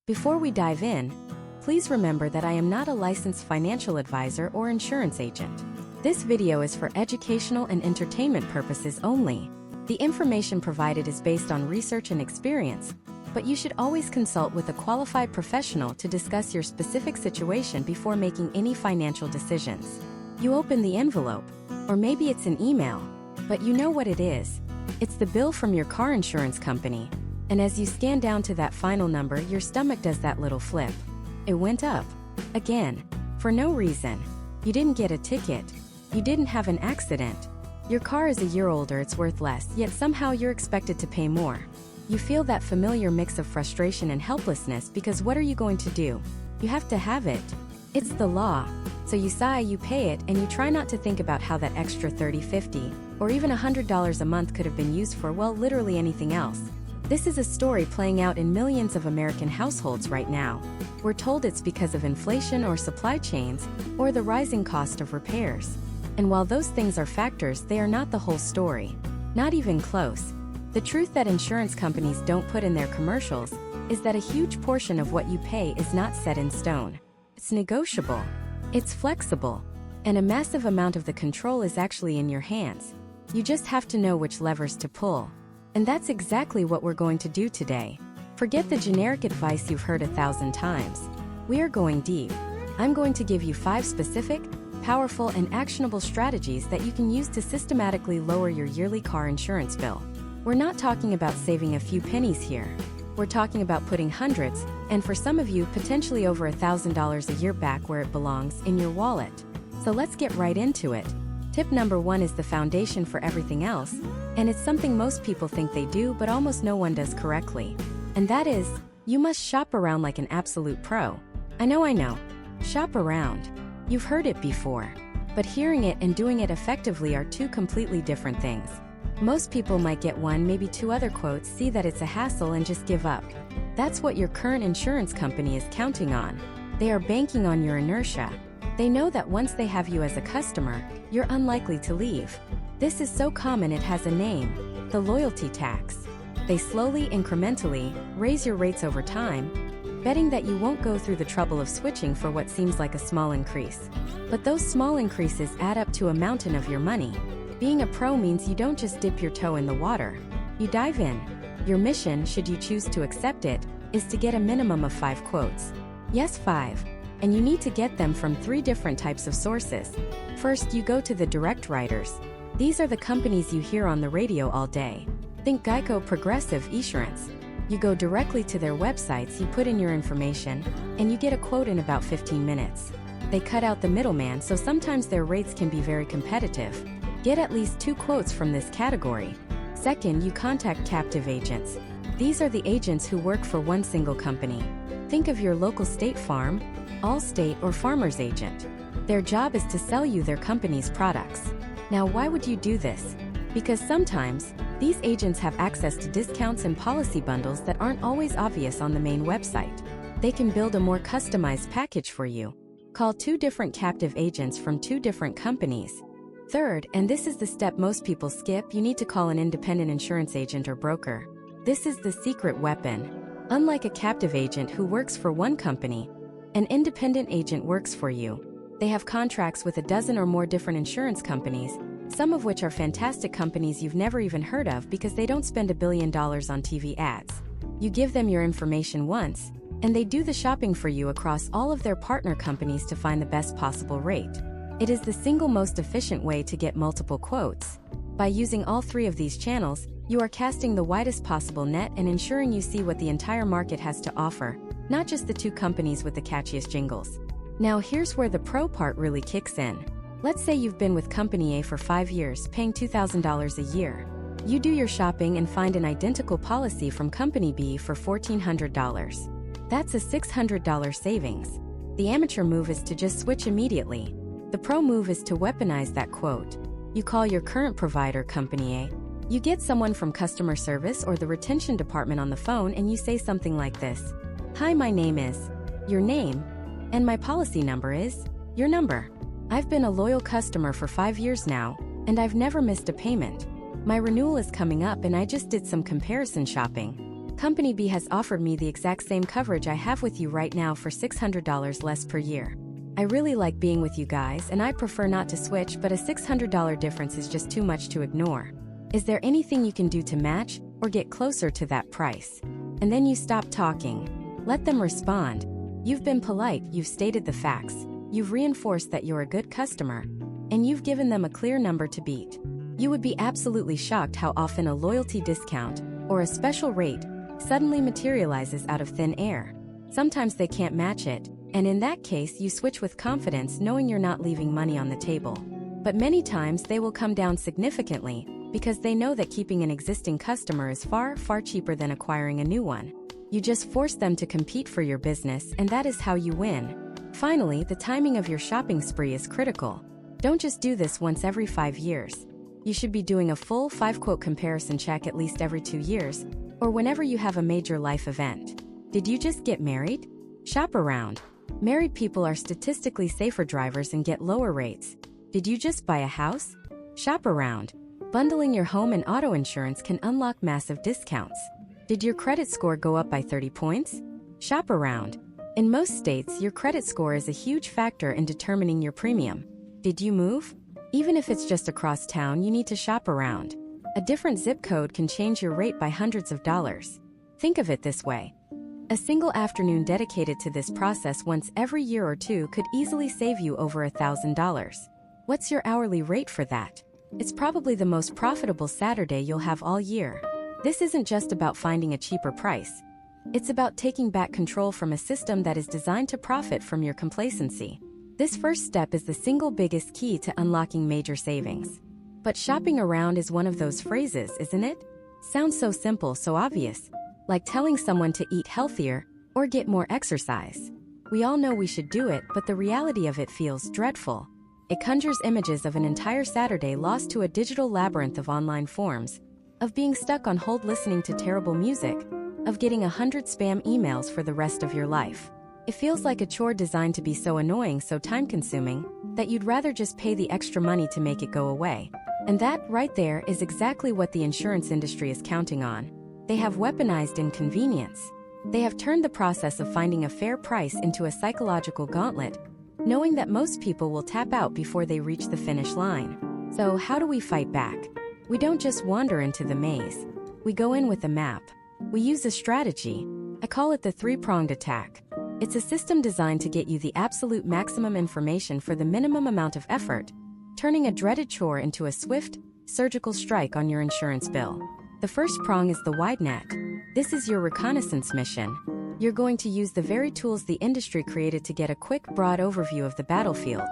Before we dive in, please remember that I am not a licensed financial advisor or insurance agent. This video is for educational and entertainment purposes only. The information provided is based on research and experience, but you should always consult with a qualified professional to discuss your specific situation before making any financial decisions. You open the envelope, or maybe it's an email, but you know what it is. It's the bill from your car insurance company, and as you scan down to that final number, your stomach does that little flip. It went up. Again. For no reason. You didn't get a ticket. You didn't have an accident. Your car is a year older, it's worth less, yet somehow you're expected to pay more. You feel that familiar mix of frustration and helplessness because what are you going to do? You have to have it. It's the law. So you sigh, you pay it, and you try not to think about how that extra $30, $50, or even $100 a month could have been used for, well, literally anything else. This is a story playing out in millions of American households right now. We're told it's because of inflation or supply chains, or the rising cost of repairs. And while those things are factors, they are not the whole story. Not even close. The truth that insurance companies don't put in their commercials is that a huge portion of what you pay is not set in stone. It's negotiable. It's flexible. And a massive amount of the control is actually in your hands. You just have to know which levers to pull. And that's exactly what we're going to do today. Forget the generic advice you've heard 1,000 times. We are going deep. I'm going to give you 5 specific, powerful, and actionable strategies that you can use to systematically lower your yearly car insurance bill. We're not talking about saving a few pennies here. We're talking about putting hundreds, and for some of you, potentially over $1,000 a year back where it belongs, in your wallet. So let's get right into it. Tip number 1 is the foundation for everything else, and it's something most people think they do but almost no one does correctly. And that is, you must shop around like an absolute pro. I know. Shop around. You've heard it before. But hearing it and doing it effectively are two completely different things. Most people might get 1, maybe 2 other quotes, see that it's a hassle and just give up. That's what your current insurance company is counting on. They are banking on your inertia. They know that once they have you as a customer, you're unlikely to leave. This is so common it has a name: the loyalty tax. They slowly, incrementally, raise your rates over time, betting that you won't go through the trouble of switching for what seems like a small increase. But those small increases add up to a mountain of your money. Being a pro means you don't just dip your toe in the water. You dive in. Your mission, should you choose to accept it, is to get a minimum of 5 quotes. Yes, 5. And you need to get them from 3 different types of sources. First, you go to the direct writers. These are the companies you hear on the radio all day. Think Geico, Progressive, Esurance. You go directly to their websites, you put in your information, and you get a quote in about 15 minutes. They cut out the middleman, so sometimes their rates can be very competitive. Get at least 2 quotes from this category. Second, you contact captive agents. These are the agents who work for one single company. Think of your local State Farm, Allstate, or Farmers agent. Their job is to sell you their company's products. Now, why would you do this? Because sometimes, these agents have access to discounts and policy bundles that aren't always obvious on the main website. They can build a more customized package for you. Call 2 different captive agents from 2 different companies. Third, and this is the step most people skip, you need to call an independent insurance agent or broker. This is the secret weapon. Unlike a captive agent who works for one company, an independent agent works for you. They have contracts with a dozen or more different insurance companies, some of which are fantastic companies you've never even heard of because they don't spend $1 billion on TV ads. You give them your information once, and they do the shopping for you across all of their partner companies to find the best possible rate. It is the single most efficient way to get multiple quotes. By using all 3 of these channels, you are casting the widest possible net and ensuring you see what the entire market has to offer, not just the 2 companies with the catchiest jingles. Now here's where the pro part really kicks in. Let's say you've been with Company A for 5 years, paying $2,000 a year. You do your shopping and find an identical policy from Company B for $1,400. That's a $600 savings. The amateur move is to just switch immediately. The pro move is to weaponize that quote. You call your current provider, Company A. You get someone from customer service or the retention department on the phone and you say something like this: "Hi, my name is," your name, "and my policy number is," your number. "I've been a loyal customer for 5 years now, and I've never missed a payment. My renewal is coming up and I just did some comparison shopping. Company B has offered me the exact same coverage I have with you right now for $600 less per year. I really like being with you guys and I prefer not to switch, but a $600 difference is just too much to ignore. Is there anything you can do to match or get closer to that price? And then you stop talking. Let them respond. You've been polite, you've stated the facts, you've reinforced that you're a good customer, and you've given them a clear number to beat. You would be absolutely shocked how often a loyalty discount or a special rate suddenly materializes out of thin air. Sometimes they can't match it, and in that case you switch with confidence knowing you're not leaving money on the table. But many times they will come down significantly because they know that keeping an existing customer is far, far cheaper than acquiring a new one. You just force them to compete for your business, and that is how you win. Finally, the timing of your shopping spree is critical. Don't just do this once every 5 years. You should be doing a full 5-quote comparison check at least every 2 years, or whenever you have a major life event. Did you just get married? Shop around. Married people are statistically safer drivers and get lower rates. Did you just buy a house? Shop around. Bundling your home and auto insurance can unlock massive discounts. Did your credit score go up by 30 points? Shop around. In most states, your credit score is a huge factor in determining your premium. Did you move? Even if it's just across town, you need to shop around. A different zip code can change your rate by hundreds of dollars. Think of it this way. A single afternoon dedicated to this process once every year or two could easily save you over $1,000. What's your hourly rate for that? It's probably the most profitable Saturday you'll have all year. This isn't just about finding a cheaper price. It's about taking back control from a system that is designed to profit from your complacency. This first step is the single biggest key to unlocking major savings. But shopping around is one of those phrases, isn't it? Sounds so simple, so obvious. Like telling someone to eat healthier or get more exercise. We all know we should do it, but the reality of it feels dreadful. It conjures images of an entire Saturday lost to a digital labyrinth of online forms, of being stuck on hold listening to terrible music, of getting 100 spam emails for the rest of your life. It feels like a chore designed to be so annoying, so time-consuming, that you'd rather just pay the extra money to make it go away. And that, right there, is exactly what the insurance industry is counting on. They have weaponized inconvenience. They have turned the process of finding a fair price into a psychological gauntlet, knowing that most people will tap out before they reach the finish line. So how do we fight back? We don't just wander into the maze. We go in with a map. We use a strategy. I call it the 3-pronged attack. It's a system designed to get you the absolute maximum information for the minimum amount of effort, turning a dreaded chore into a swift, surgical strike on your insurance bill. The first prong is the wide net. This is your reconnaissance mission. You're going to use the very tools the industry created to get a quick, broad overview of the battlefield.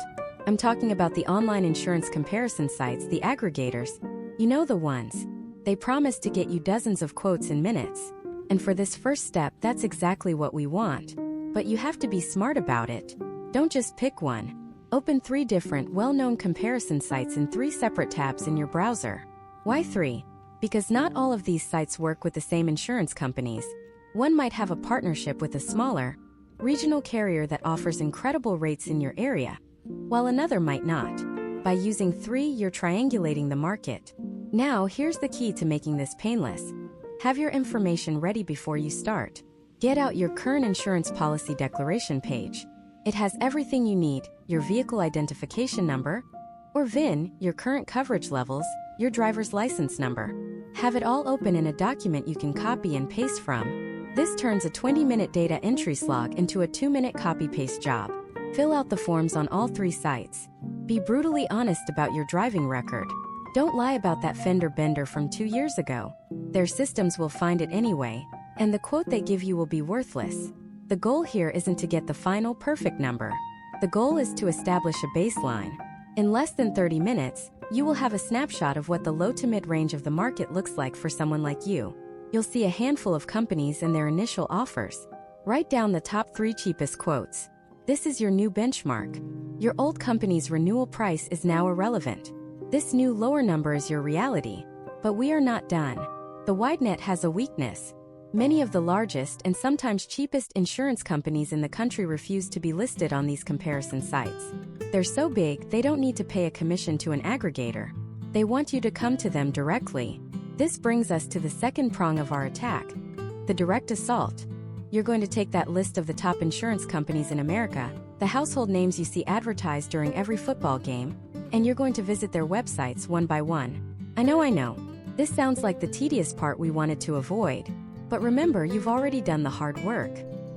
I'm talking about the online insurance comparison sites, the aggregators. You know the ones. They promise to get you dozens of quotes in minutes. And for this first step, that's exactly what we want. But you have to be smart about it. Don't just pick one. Open 3 different, well-known comparison sites in 3 separate tabs in your browser. Why 3? Because not all of these sites work with the same insurance companies. One might have a partnership with a smaller, regional carrier that offers incredible rates in your area, while another might not. By using 3, you're triangulating the market. Now, here's the key to making this painless. Have your information ready before you start. Get out your current insurance policy declaration page. It has everything you need: your vehicle identification number, or VIN, your current coverage levels, your driver's license number. Have it all open in a document you can copy and paste from. This turns a 20-minute data entry slog into a 2-minute copy-paste job. Fill out the forms on all 3 sites. Be brutally honest about your driving record. Don't lie about that fender bender from 2 years ago. Their systems will find it anyway, and the quote they give you will be worthless. The goal here isn't to get the final perfect number. The goal is to establish a baseline. In less than 30 minutes, you will have a snapshot of what the low to mid-range of the market looks like for someone like you. You'll see a handful of companies and their initial offers. Write down the top 3 cheapest quotes. This is your new benchmark. Your old company's renewal price is now irrelevant. This new lower number is your reality. But we are not done. The wide net has a weakness. Many of the largest and sometimes cheapest insurance companies in the country refuse to be listed on these comparison sites. They're so big, they don't need to pay a commission to an aggregator. They want you to come to them directly. This brings us to the second prong of our attack: The direct assault. You're going to take that list of the top insurance companies in America, the household names you see advertised during every football game, and you're going to visit their websites one by one. I know. This sounds like the tedious part we wanted to avoid. But remember, you've already done the hard work.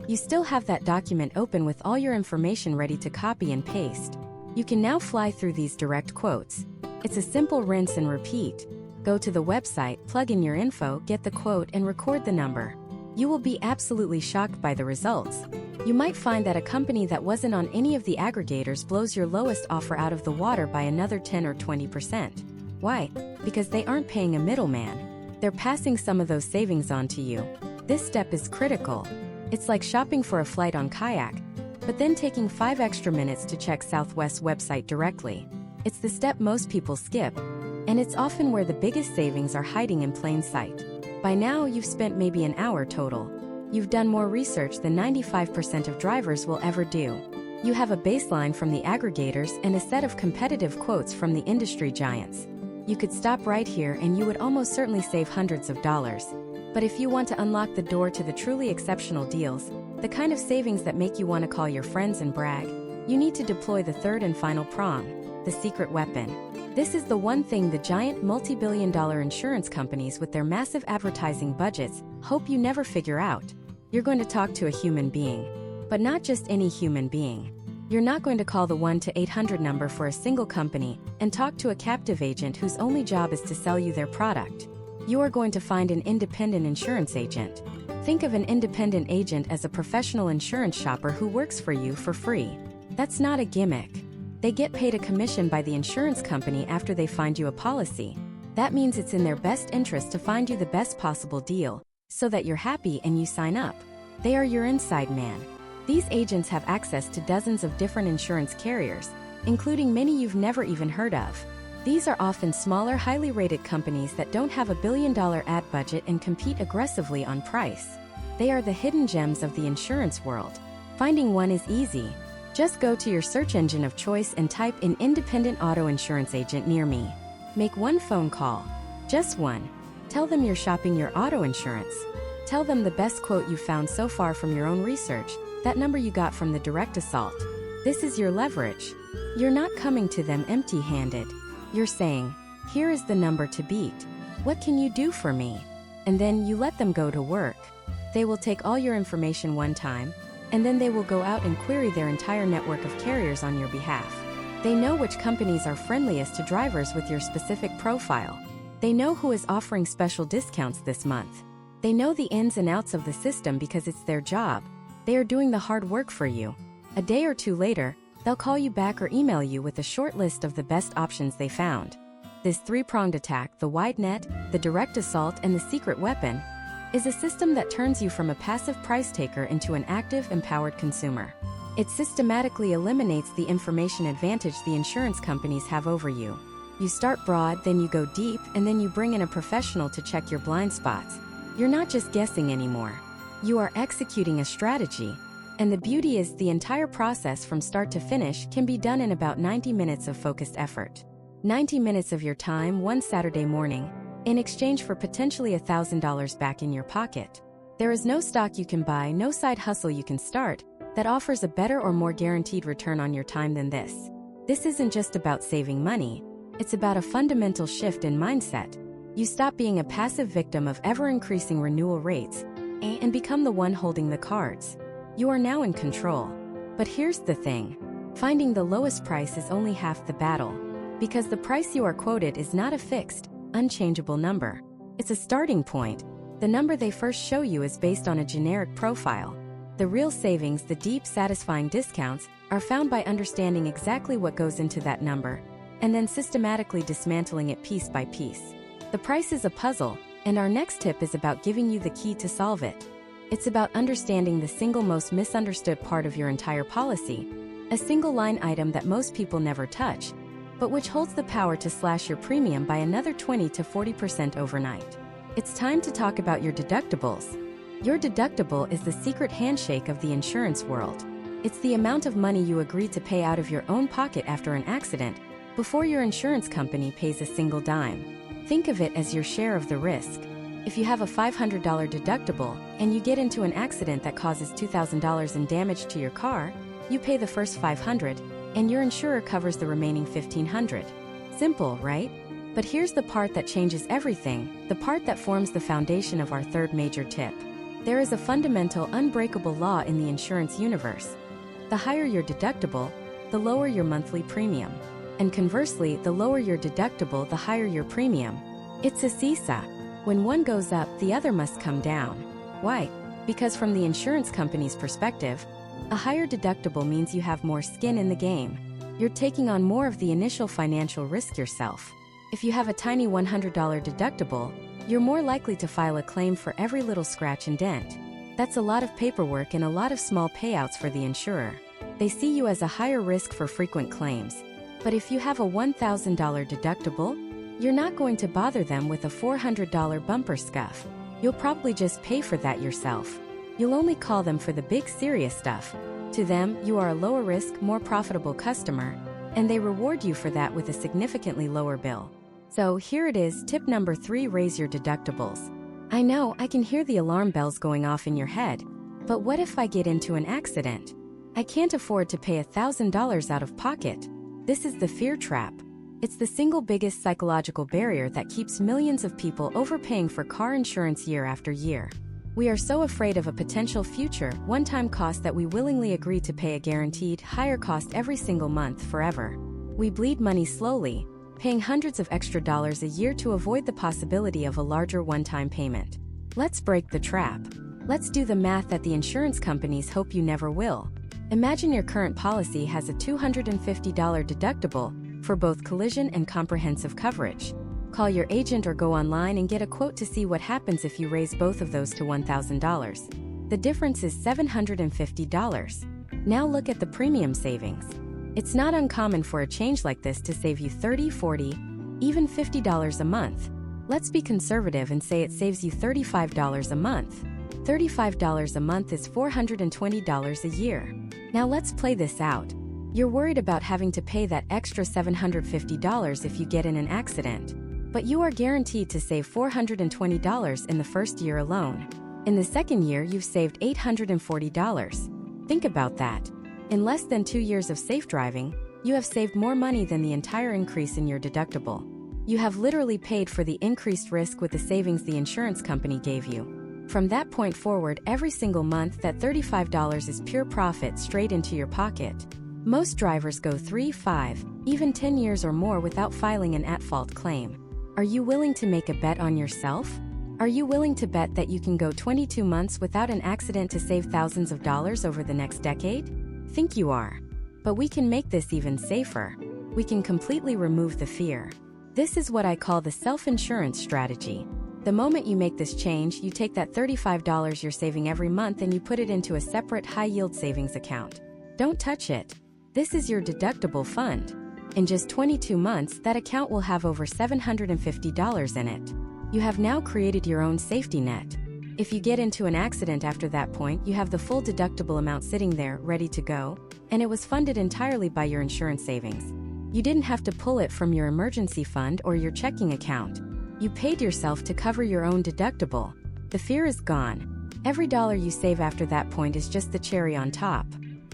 You still have that document open with all your information ready to copy and paste. You can now fly through these direct quotes. It's a simple rinse and repeat. Go to the website, plug in your info, get the quote, and record the number. You will be absolutely shocked by the results. You might find that a company that wasn't on any of the aggregators blows your lowest offer out of the water by another 10 or 20%. Why? Because they aren't paying a middleman. They're passing some of those savings on to you. This step is critical. It's like shopping for a flight on Kayak, but then taking 5 extra minutes to check Southwest's website directly. It's the step most people skip, and it's often where the biggest savings are hiding in plain sight. By now, you've spent maybe an hour total. You've done more research than 95% of drivers will ever do. You have a baseline from the aggregators and a set of competitive quotes from the industry giants. You could stop right here and you would almost certainly save hundreds of dollars. But if you want to unlock the door to the truly exceptional deals, the kind of savings that make you want to call your friends and brag, you need to deploy the third and final prong, the secret weapon. This is the one thing the giant multi-billion-dollar insurance companies with their massive advertising budgets hope you never figure out. You're going to talk to a human being. But not just any human being. You're not going to call the 1-800 number for a single company and talk to a captive agent whose only job is to sell you their product. You are going to find an independent insurance agent. Think of an independent agent as a professional insurance shopper who works for you for free. That's not a gimmick. They get paid a commission by the insurance company after they find you a policy. That means it's in their best interest to find you the best possible deal, so that you're happy and you sign up. They are your inside man. These agents have access to dozens of different insurance carriers, including many you've never even heard of. These are often smaller, highly rated companies that don't have a billion-dollar ad budget and compete aggressively on price. They are the hidden gems of the insurance world. Finding one is easy. Just go to your search engine of choice and type in independent auto insurance agent near me. Make one phone call. Just one. Tell them you're shopping your auto insurance. Tell them the best quote you found so far from your own research, that number you got from the direct assault. This is your leverage. You're not coming to them empty-handed. You're saying, here is the number to beat. What can you do for me? And then you let them go to work. They will take all your information one time, and then they will go out and query their entire network of carriers on your behalf. They know which companies are friendliest to drivers with your specific profile. They know who is offering special discounts this month. They know the ins and outs of the system because it's their job. They are doing the hard work for you. A day or two later, they'll call you back or email you with a short list of the best options they found. This three-pronged attack, the wide net, the direct assault, and the secret weapon, is a system that turns you from a passive price taker into an active, empowered consumer. It systematically eliminates the information advantage the insurance companies have over you. You start broad, then you go deep, and then you bring in a professional to check your blind spots. You're not just guessing anymore. You are executing a strategy. And the beauty is the entire process from start to finish can be done in about 90 minutes of focused effort. 90 minutes of your time one Saturday morning, in exchange for potentially $1,000 back in your pocket. There is no stock you can buy, no side hustle you can start, that offers a better or more guaranteed return on your time than this. This isn't just about saving money. It's about a fundamental shift in mindset. You stop being a passive victim of ever-increasing renewal rates and become the one holding the cards. You are now in control. But here's the thing. Finding the lowest price is only half the battle. Because the price you are quoted is not a fixed, unchangeable number. It's a starting point. The number they first show you is based on a generic profile. The real savings, the deep, satisfying discounts, are found by understanding exactly what goes into that number, and then systematically dismantling it piece by piece. The price is a puzzle, and our next tip is about giving you the key to solve it. It's about understanding the single most misunderstood part of your entire policy, a single line item that most people never touch, but which holds the power to slash your premium by another 20 to 40% overnight. It's time to talk about your deductibles. Your deductible is the secret handshake of the insurance world. It's the amount of money you agree to pay out of your own pocket after an accident, before your insurance company pays a single dime. Think of it as your share of the risk. If you have a $500 deductible and you get into an accident that causes $2,000 in damage to your car, you pay the first $500 and your insurer covers the remaining $1,500. Simple, right? But here's the part that changes everything, the part that forms the foundation of our third major tip. There is a fundamental, unbreakable law in the insurance universe. The higher your deductible, the lower your monthly premium. And conversely, the lower your deductible, the higher your premium. It's a seesaw. When one goes up, the other must come down. Why? Because from the insurance company's perspective, a higher deductible means you have more skin in the game. You're taking on more of the initial financial risk yourself. If you have a tiny $100 deductible, you're more likely to file a claim for every little scratch and dent. That's a lot of paperwork and a lot of small payouts for the insurer. They see you as a higher risk for frequent claims. But if you have a $1,000 deductible, you're not going to bother them with a $400 bumper scuff. You'll probably just pay for that yourself. You'll only call them for the big serious stuff. To them, you are a lower risk, more profitable customer, and they reward you for that with a significantly lower bill. So here it is, tip number 3, raise your deductibles. I know, I can hear the alarm bells going off in your head, but what if I get into an accident? I can't afford to pay $1,000 out of pocket. This is the fear trap. It's the single biggest psychological barrier that keeps millions of people overpaying for car insurance year after year. We are so afraid of a potential future, one-time cost that we willingly agree to pay a guaranteed, higher cost every single month forever. We bleed money slowly, paying hundreds of extra dollars a year to avoid the possibility of a larger one-time payment. Let's break the trap. Let's do the math that the insurance companies hope you never will. Imagine your current policy has a $250 deductible for both collision and comprehensive coverage. Call your agent or go online and get a quote to see what happens if you raise both of those to $1,000. The difference is $750. Now look at the premium savings. It's not uncommon for a change like this to save you $30, $40, even $50 a month. Let's be conservative and say it saves you $35 a month. $35 a month is $420 a year. Now let's play this out. You're worried about having to pay that extra $750 if you get in an accident. But you are guaranteed to save $420 in the first year alone. In the second year, you've saved $840. Think about that. In less than 2 years of safe driving, you have saved more money than the entire increase in your deductible. You have literally paid for the increased risk with the savings the insurance company gave you. From that point forward, every single month, that $35 is pure profit straight into your pocket. Most drivers go 3, 5, even 10 years or more without filing an at-fault claim. Are you willing to make a bet on yourself? Are you willing to bet that you can go 22 months without an accident to save thousands of dollars over the next decade? Think you are. But we can make this even safer. We can completely remove the fear. This is what I call the self-insurance strategy. The moment you make this change, you take that $35 you're saving every month and you put it into a separate high-yield savings account. Don't touch it. This is your deductible fund. In just 22 months, that account will have over $750 in it. You have now created your own safety net. If you get into an accident after that point, you have the full deductible amount sitting there, ready to go, and it was funded entirely by your insurance savings. You didn't have to pull it from your emergency fund or your checking account. You paid yourself to cover your own deductible. The fear is gone. Every dollar you save after that point is just the cherry on top.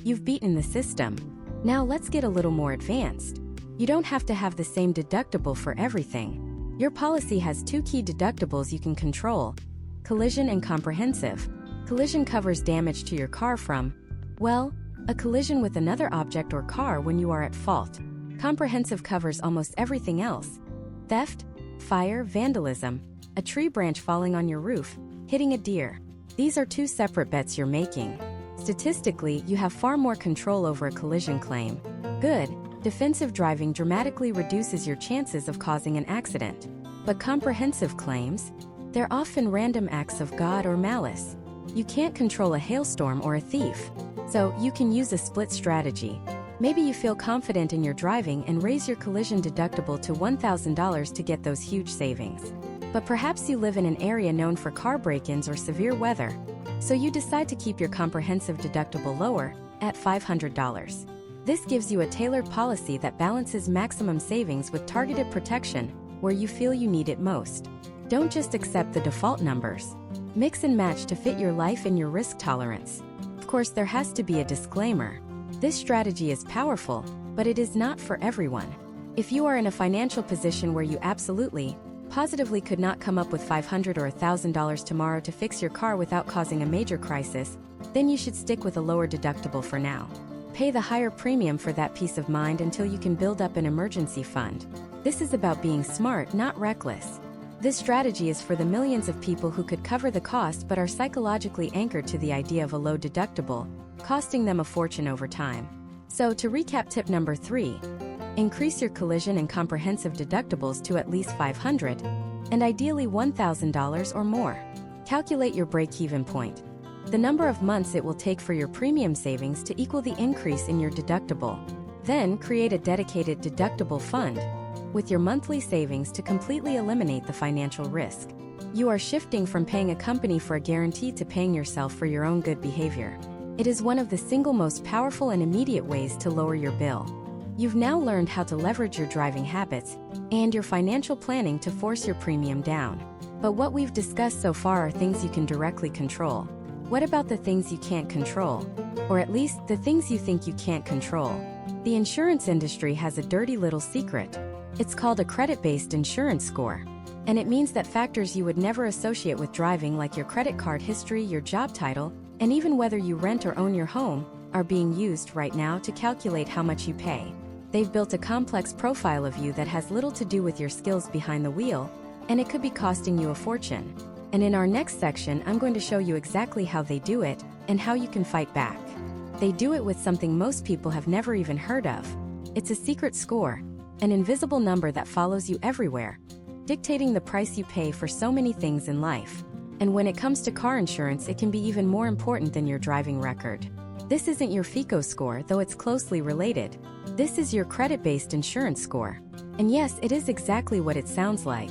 You've beaten the system. Now let's get a little more advanced. You don't have to have the same deductible for everything. Your policy has 2 key deductibles you can control: collision and comprehensive. Collision covers damage to your car from, well, a collision with another object or car when you are at fault. Comprehensive covers almost everything else: theft, fire, vandalism, a tree branch falling on your roof, hitting a deer. These are 2 separate bets you're making. Statistically, you have far more control over a collision claim. Good. Defensive driving dramatically reduces your chances of causing an accident. But comprehensive claims? They're often random acts of God or malice. You can't control a hailstorm or a thief. So, you can use a split strategy. Maybe you feel confident in your driving and raise your collision deductible to $1,000 to get those huge savings. But perhaps you live in an area known for car break-ins or severe weather. So you decide to keep your comprehensive deductible lower, at $500. This gives you a tailored policy that balances maximum savings with targeted protection, where you feel you need it most. Don't just accept the default numbers. Mix and match to fit your life and your risk tolerance. Of course, there has to be a disclaimer. This strategy is powerful, but it is not for everyone. If you are in a financial position where you absolutely, positively could not come up with $500 or $1,000 tomorrow to fix your car without causing a major crisis, then you should stick with a lower deductible for now. Pay the higher premium for that peace of mind until you can build up an emergency fund. This is about being smart, not reckless. This strategy is for the millions of people who could cover the cost but are psychologically anchored to the idea of a low deductible, costing them a fortune over time. So, to recap tip number 3, increase your collision and comprehensive deductibles to at least $500, and ideally $1,000 or more. Calculate your break-even point, the number of months it will take for your premium savings to equal the increase in your deductible. Then, create a dedicated deductible fund with your monthly savings to completely eliminate the financial risk. You are shifting from paying a company for a guarantee to paying yourself for your own good behavior. It is one of the single most powerful and immediate ways to lower your bill. You've now learned how to leverage your driving habits and your financial planning to force your premium down. But what we've discussed so far are things you can directly control. What about the things you can't control? Or at least, the things you think you can't control? The insurance industry has a dirty little secret. It's called a credit-based insurance score. And it means that factors you would never associate with driving, like your credit card history, your job title, and even whether you rent or own your home, are being used right now to calculate how much you pay. They've built a complex profile of you that has little to do with your skills behind the wheel, and it could be costing you a fortune. And in our next section, I'm going to show you exactly how they do it and how you can fight back. They do it with something most people have never even heard of. It's a secret score, an invisible number that follows you everywhere, dictating the price you pay for so many things in life. And when it comes to car insurance, it can be even more important than your driving record. This isn't your FICO score, though it's closely related. This is your credit-based insurance score. And yes, it is exactly what it sounds like.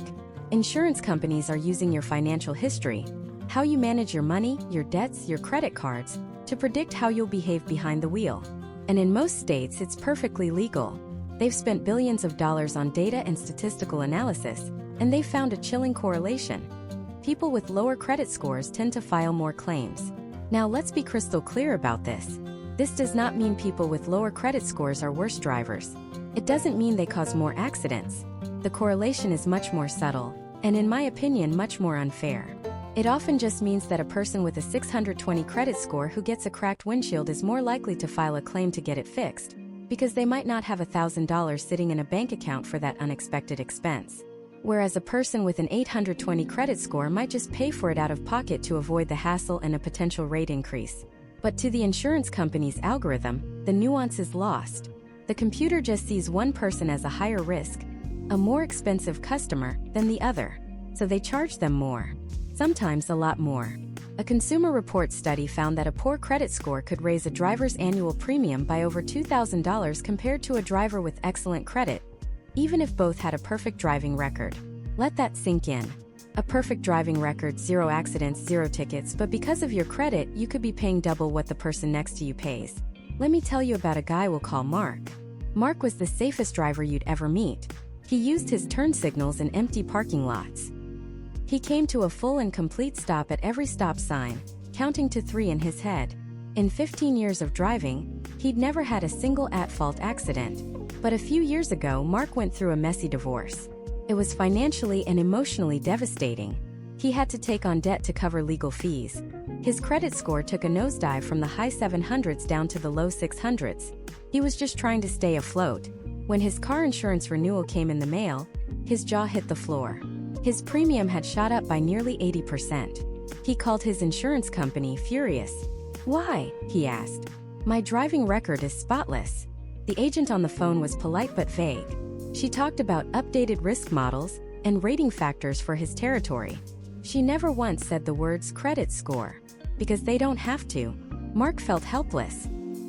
Insurance companies are using your financial history, how you manage your money, your debts, your credit cards, to predict how you'll behave behind the wheel. And in most states, it's perfectly legal. They've spent billions of dollars on data and statistical analysis, and they've found a chilling correlation. People with lower credit scores tend to file more claims. Now let's be crystal clear about this. This does not mean people with lower credit scores are worse drivers. It doesn't mean they cause more accidents. The correlation is much more subtle, and in my opinion, much more unfair. It often just means that a person with a 620 credit score who gets a cracked windshield is more likely to file a claim to get it fixed, because they might not have $1,000 sitting in a bank account for that unexpected expense. Whereas a person with an 820 credit score might just pay for it out of pocket to avoid the hassle and a potential rate increase. But to the insurance company's algorithm, the nuance is lost. The computer just sees one person as a higher risk, a more expensive customer, than the other. So they charge them more. Sometimes a lot more. A Consumer Reports study found that a poor credit score could raise a driver's annual premium by over $2,000 compared to a driver with excellent credit, even if both had a perfect driving record. Let that sink in. A perfect driving record, 0 accidents, 0 tickets, but because of your credit, you could be paying double what the person next to you pays. Let me tell you about a guy we'll call Mark. Mark was the safest driver you'd ever meet. He used his turn signals in empty parking lots. He came to a full and complete stop at every stop sign, counting to 3 in his head. In 15 years of driving, he'd never had a single at-fault accident. But a few years ago, Mark went through a messy divorce. It was financially and emotionally devastating. He had to take on debt to cover legal fees. His credit score took a nosedive from the high 700s down to the low 600s. He was just trying to stay afloat. When his car insurance renewal came in the mail, his jaw hit the floor. His premium had shot up by nearly 80%. He called his insurance company furious. "Why?" he asked. "My driving record is spotless." The agent on the phone was polite but vague. She talked about updated risk models and rating factors for his territory. She never once said the words credit score, because they don't have to. Mark felt helpless.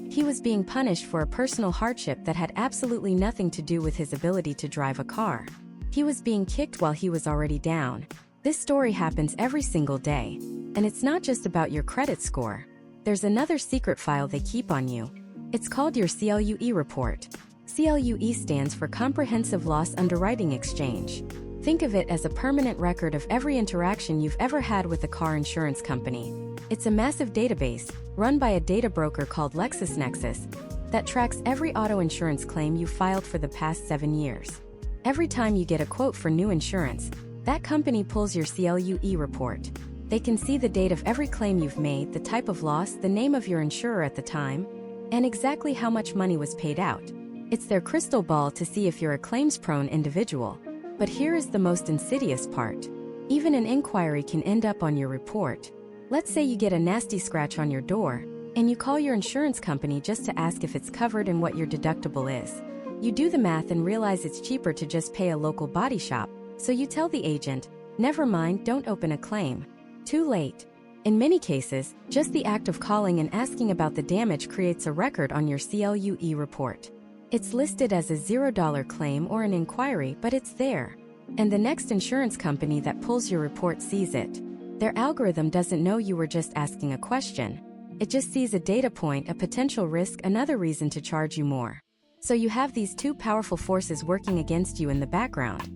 He was being punished for a personal hardship that had absolutely nothing to do with his ability to drive a car. He was being kicked while he was already down. This story happens every single day. And it's not just about your credit score. There's another secret file they keep on you. It's called your CLUE report. CLUE stands for Comprehensive Loss Underwriting Exchange. Think of it as a permanent record of every interaction you've ever had with a car insurance company. It's a massive database, run by a data broker called LexisNexis, that tracks every auto insurance claim you've filed for the past 7 years. Every time you get a quote for new insurance, that company pulls your CLUE report. They can see the date of every claim you've made, the type of loss, the name of your insurer at the time, and exactly how much money was paid out. It's their crystal ball to see if you're a claims-prone individual. But here is the most insidious part. Even an inquiry can end up on your report. Let's say you get a nasty scratch on your door, and you call your insurance company just to ask if it's covered and what your deductible is. You do the math and realize it's cheaper to just pay a local body shop, so you tell the agent, "Never mind, don't open a claim." Too late. In many cases, just the act of calling and asking about the damage creates a record on your CLUE report. It's listed as a $0 claim or an inquiry, but it's there. And the next insurance company that pulls your report sees it. Their algorithm doesn't know you were just asking a question. It just sees a data point, a potential risk, another reason to charge you more. So you have these two powerful forces working against you in the background.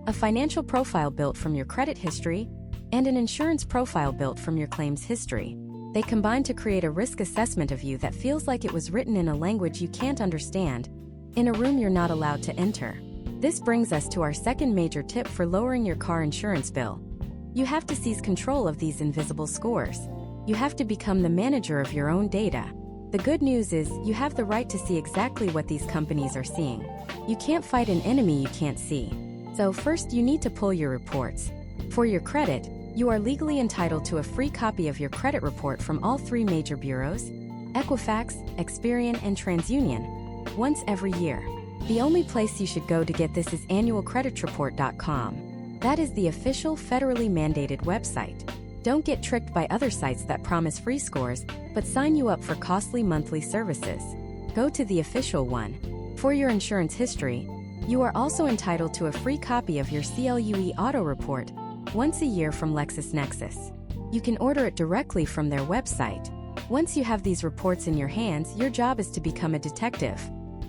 A financial profile built from your credit history, and an insurance profile built from your claims history. They combine to create a risk assessment of you that feels like it was written in a language you can't understand, in a room you're not allowed to enter. This brings us to our second major tip for lowering your car insurance bill. You have to seize control of these invisible scores. You have to become the manager of your own data. The good news is, you have the right to see exactly what these companies are seeing. You can't fight an enemy you can't see. So first, you need to pull your reports. For your credit, you are legally entitled to a free copy of your credit report from all 3 major bureaus, Equifax, Experian, and TransUnion, once every year. The only place you should go to get this is annualcreditreport.com. That is the official federally mandated website. Don't get tricked by other sites that promise free scores, but sign you up for costly monthly services. Go to the official one. For your insurance history, you are also entitled to a free copy of your CLUE auto report once a year from LexisNexis. You can order it directly from their website. Once you have these reports in your hands, your job is to become a detective.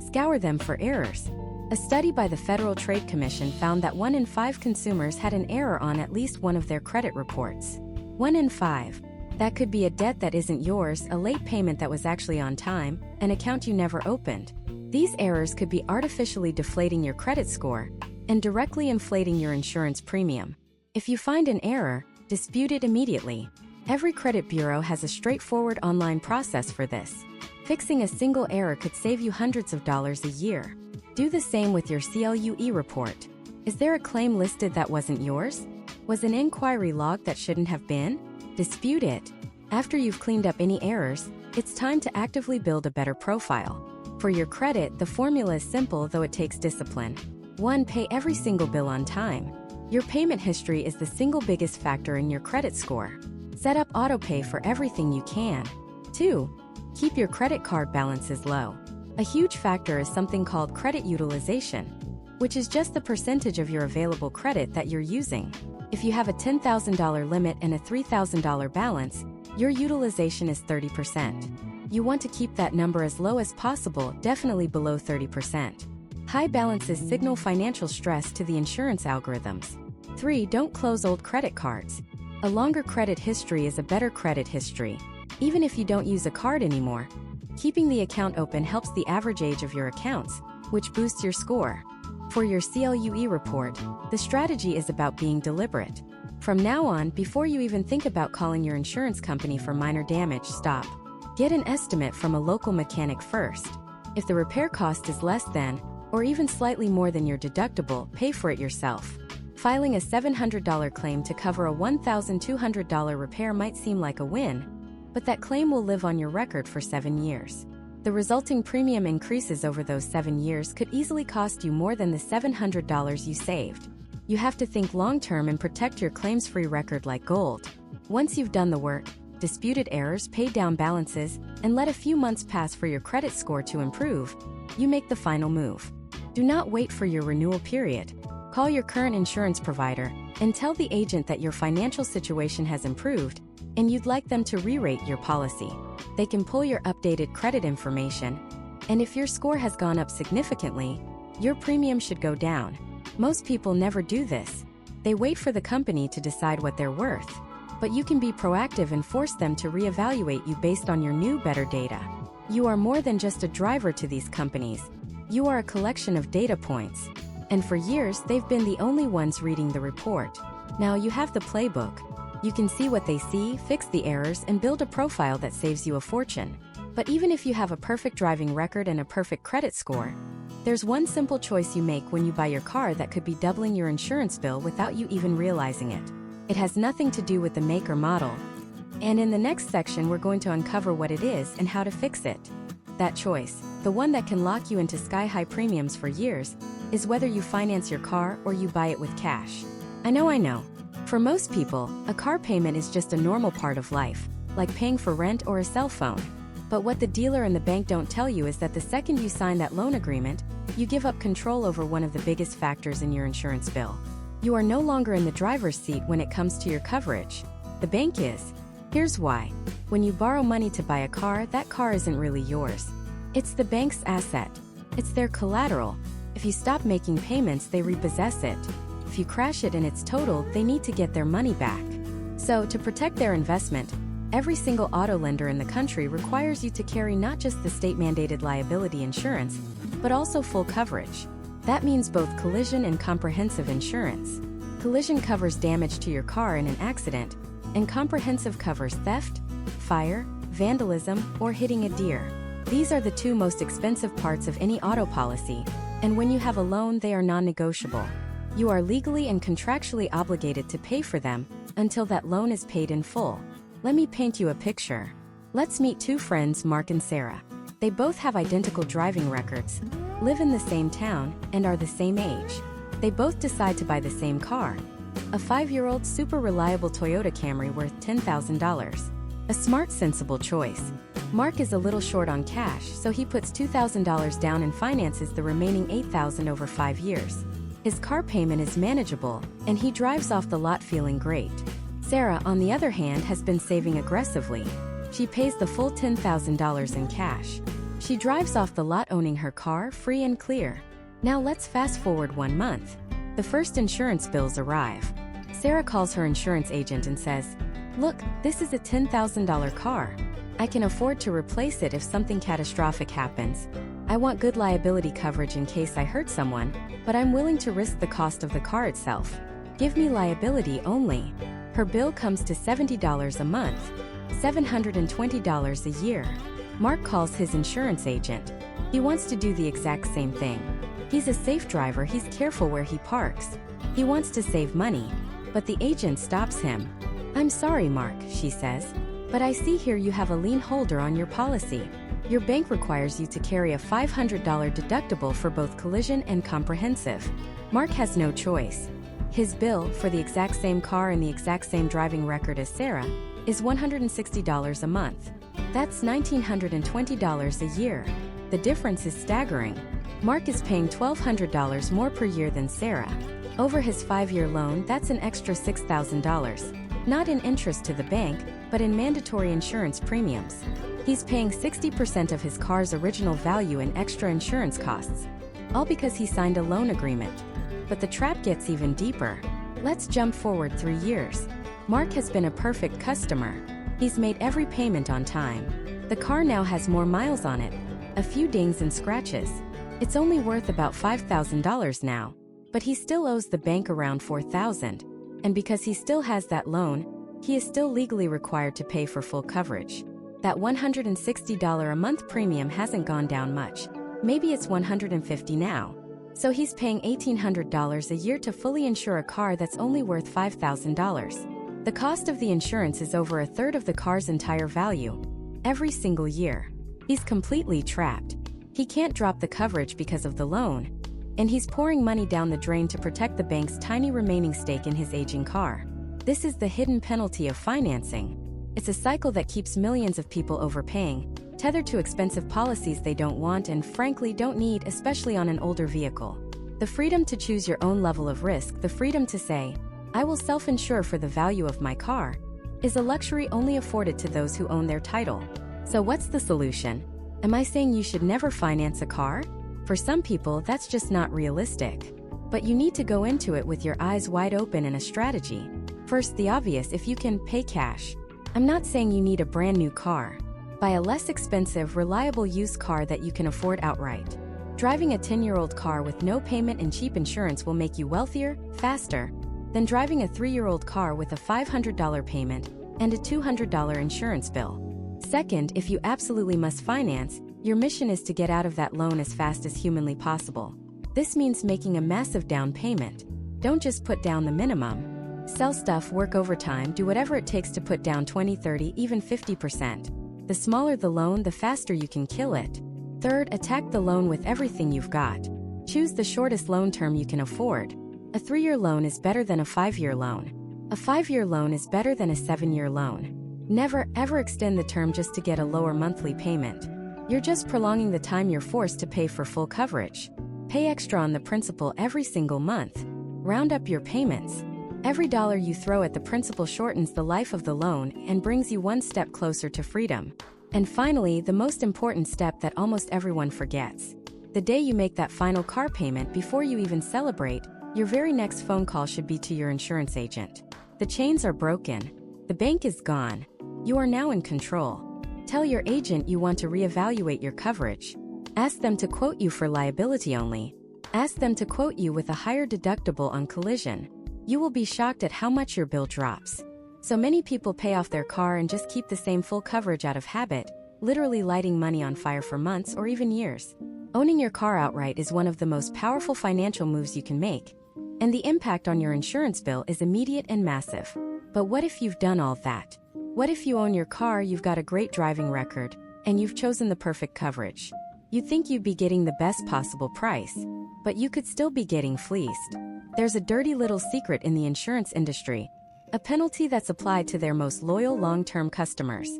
Scour them for errors. A study by the Federal Trade Commission found that 1 in 5 consumers had an error on at least one of their credit reports. 1 in 5. That could be a debt that isn't yours, a late payment that was actually on time, an account you never opened. These errors could be artificially deflating your credit score and directly inflating your insurance premium. If you find an error, dispute it immediately. Every credit bureau has a straightforward online process for this. Fixing a single error could save you hundreds of dollars a year. Do the same with your CLUE report. Is there a claim listed that wasn't yours? Was an inquiry logged that shouldn't have been? Dispute it. After you've cleaned up any errors, it's time to actively build a better profile. For your credit, the formula is simple, though it takes discipline. 1. Pay every single bill on time. Your payment history is the single biggest factor in your credit score. Set up autopay for everything you can. 2. Keep your credit card balances low. A huge factor is something called credit utilization, which is just the percentage of your available credit that you're using. If you have a $10,000 limit and a $3,000 balance, your utilization is 30%. You want to keep that number as low as possible, definitely below 30%. High balances signal financial stress to the insurance algorithms. 3. Don't close old credit cards. A longer credit history is a better credit history. Even if you don't use a card anymore, keeping the account open helps the average age of your accounts, which boosts your score. For your CLUE report, the strategy is about being deliberate. From now on, before you even think about calling your insurance company for minor damage, stop. Get an estimate from a local mechanic first. If the repair cost is less than, or even slightly more than your deductible, pay for it yourself. Filing a $700 claim to cover a $1,200 repair might seem like a win, but that claim will live on your record for 7 years. The resulting premium increases over those 7 years could easily cost you more than the $700 you saved. You have to think long-term and protect your claims-free record like gold. Once you've done the work, disputed errors, paid down balances, and let a few months pass for your credit score to improve, you make the final move. Do not wait for your renewal period. Call your current insurance provider and tell the agent that your financial situation has improved and you'd like them to re-rate your policy. They can pull your updated credit information, and if your score has gone up significantly, your premium should go down. Most people never do this, They wait for the company to decide what they're worth. But you can be proactive and force them to reevaluate you based on your new, better data. You are more than just a driver to these companies. You are a collection of data points. And for years, they've been the only ones reading the report. Now you have the playbook. You can see what they see, fix the errors, and build a profile that saves you a fortune. But even if you have a perfect driving record and a perfect credit score, there's one simple choice you make when you buy your car that could be doubling your insurance bill without you even realizing it. It has nothing to do with the make or model. And in the next section, we're going to uncover what it is and how to fix it. That choice, the one that can lock you into sky-high premiums for years, is whether you finance your car or you buy it with cash. I know. For most people, a car payment is just a normal part of life, like paying for rent or a cell phone. But what the dealer and the bank don't tell you is that the second you sign that loan agreement, you give up control over one of the biggest factors in your insurance bill. You are no longer in the driver's seat when it comes to your coverage. The bank is. Here's why. When you borrow money to buy a car, that car isn't really yours. It's the bank's asset. It's their collateral. If you stop making payments, they repossess it. If you crash it and it's totaled, they need to get their money back. So, to protect their investment, every single auto lender in the country requires you to carry not just the state-mandated liability insurance, but also full coverage. That means both collision and comprehensive insurance. Collision covers damage to your car in an accident, and comprehensive covers theft, fire, vandalism, or hitting a deer. These are the two most expensive parts of any auto policy, and when you have a loan, they are non-negotiable. You are legally and contractually obligated to pay for them until that loan is paid in full. Let me paint you a picture. Let's meet two friends, Mark and Sarah. They both have identical driving records, live in the same town, and are the same age. They both decide to buy the same car, a 5-year-old super reliable Toyota Camry worth $10,000. A smart, sensible choice. Mark is a little short on cash, so he puts $2,000 down and finances the remaining $8,000 over 5 years. His car payment is manageable, and he drives off the lot feeling great. Sarah, on the other hand, has been saving aggressively. She pays the full $10,000 in cash. She drives off the lot owning her car free and clear. Now let's fast forward 1 month. The first insurance bills arrive. Sarah calls her insurance agent and says, "Look, this is a $10,000 car. I can afford to replace it if something catastrophic happens. I want good liability coverage in case I hurt someone, but I'm willing to risk the cost of the car itself. Give me liability only." Her bill comes to $70 a month, $720 a year. Mark calls his insurance agent. He wants to do the exact same thing. He's a safe driver, he's careful where he parks. He wants to save money, but the agent stops him. "I'm sorry, Mark," she says, "but I see here you have a lien holder on your policy. Your bank requires you to carry a $500 deductible for both collision and comprehensive." Mark has no choice. His bill, for the exact same car and the exact same driving record as Sarah, is $160 a month. That's $1,920 a year. The difference is staggering. Mark is paying $1,200 more per year than Sarah. Over his 5-year loan, that's an extra $6,000. Not in interest to the bank, but in mandatory insurance premiums. He's paying 60% of his car's original value in extra insurance costs, all because he signed a loan agreement. But the trap gets even deeper. Let's jump forward 3 years. Mark has been a perfect customer. He's made every payment on time. The car now has more miles on it, a few dings and scratches. It's only worth about $5,000 now, but he still owes the bank around $4,000. And because he still has that loan, he is still legally required to pay for full coverage. That $160 a month premium hasn't gone down much. Maybe it's $150 now. So he's paying $1,800 a year to fully insure a car that's only worth $5,000. The cost of the insurance is over a third of the car's entire value. Every single year. He's completely trapped. He can't drop the coverage because of the loan. And he's pouring money down the drain to protect the bank's tiny remaining stake in his aging car. This is the hidden penalty of financing. It's a cycle that keeps millions of people overpaying, tethered to expensive policies they don't want and frankly don't need, especially on an older vehicle. The freedom to choose your own level of risk, the freedom to say, "I will self-insure for the value of my car," is a luxury only afforded to those who own their title. So what's the solution? Am I saying you should never finance a car? For some people, that's just not realistic. But you need to go into it with your eyes wide open and a strategy. First, the obvious: if you can pay cash. I'm not saying you need a brand new car. Buy a less expensive, reliable used car that you can afford outright. Driving a 10-year-old car with no payment and cheap insurance will make you wealthier, faster, than driving a 3-year-old car with a $500 payment and a $200 insurance bill. Second, if you absolutely must finance, your mission is to get out of that loan as fast as humanly possible. This means making a massive down payment. Don't just put down the minimum. Sell stuff, work overtime, do whatever it takes to put down 20, 30, even 50%. The smaller the loan, the faster you can kill it. Third, attack the loan with everything you've got. Choose the shortest loan term you can afford. A 3-year loan is better than a 5-year loan. A 5-year loan is better than a 7-year loan. Never, ever extend the term just to get a lower monthly payment. You're just prolonging the time you're forced to pay for full coverage. Pay extra on the principal every single month. Round up your payments. Every dollar you throw at the principal shortens the life of the loan and brings you one step closer to freedom. And finally, the most important step that almost everyone forgets. The day you make that final car payment, before you even celebrate, your very next phone call should be to your insurance agent. The chains are broken. The bank is gone. You are now in control. Tell your agent you want to reevaluate your coverage. Ask them to quote you for liability only. Ask them to quote you with a higher deductible on collision. You will be shocked at how much your bill drops. So many people pay off their car and just keep the same full coverage out of habit, literally lighting money on fire for months or even years. Owning your car outright is one of the most powerful financial moves you can make. And the impact on your insurance bill is immediate and massive. But what if you've done all that? What if you own your car, you've got a great driving record, and you've chosen the perfect coverage? You think you'd be getting the best possible price, but you could still be getting fleeced. There's a dirty little secret in the insurance industry, a penalty that's applied to their most loyal long-term customers.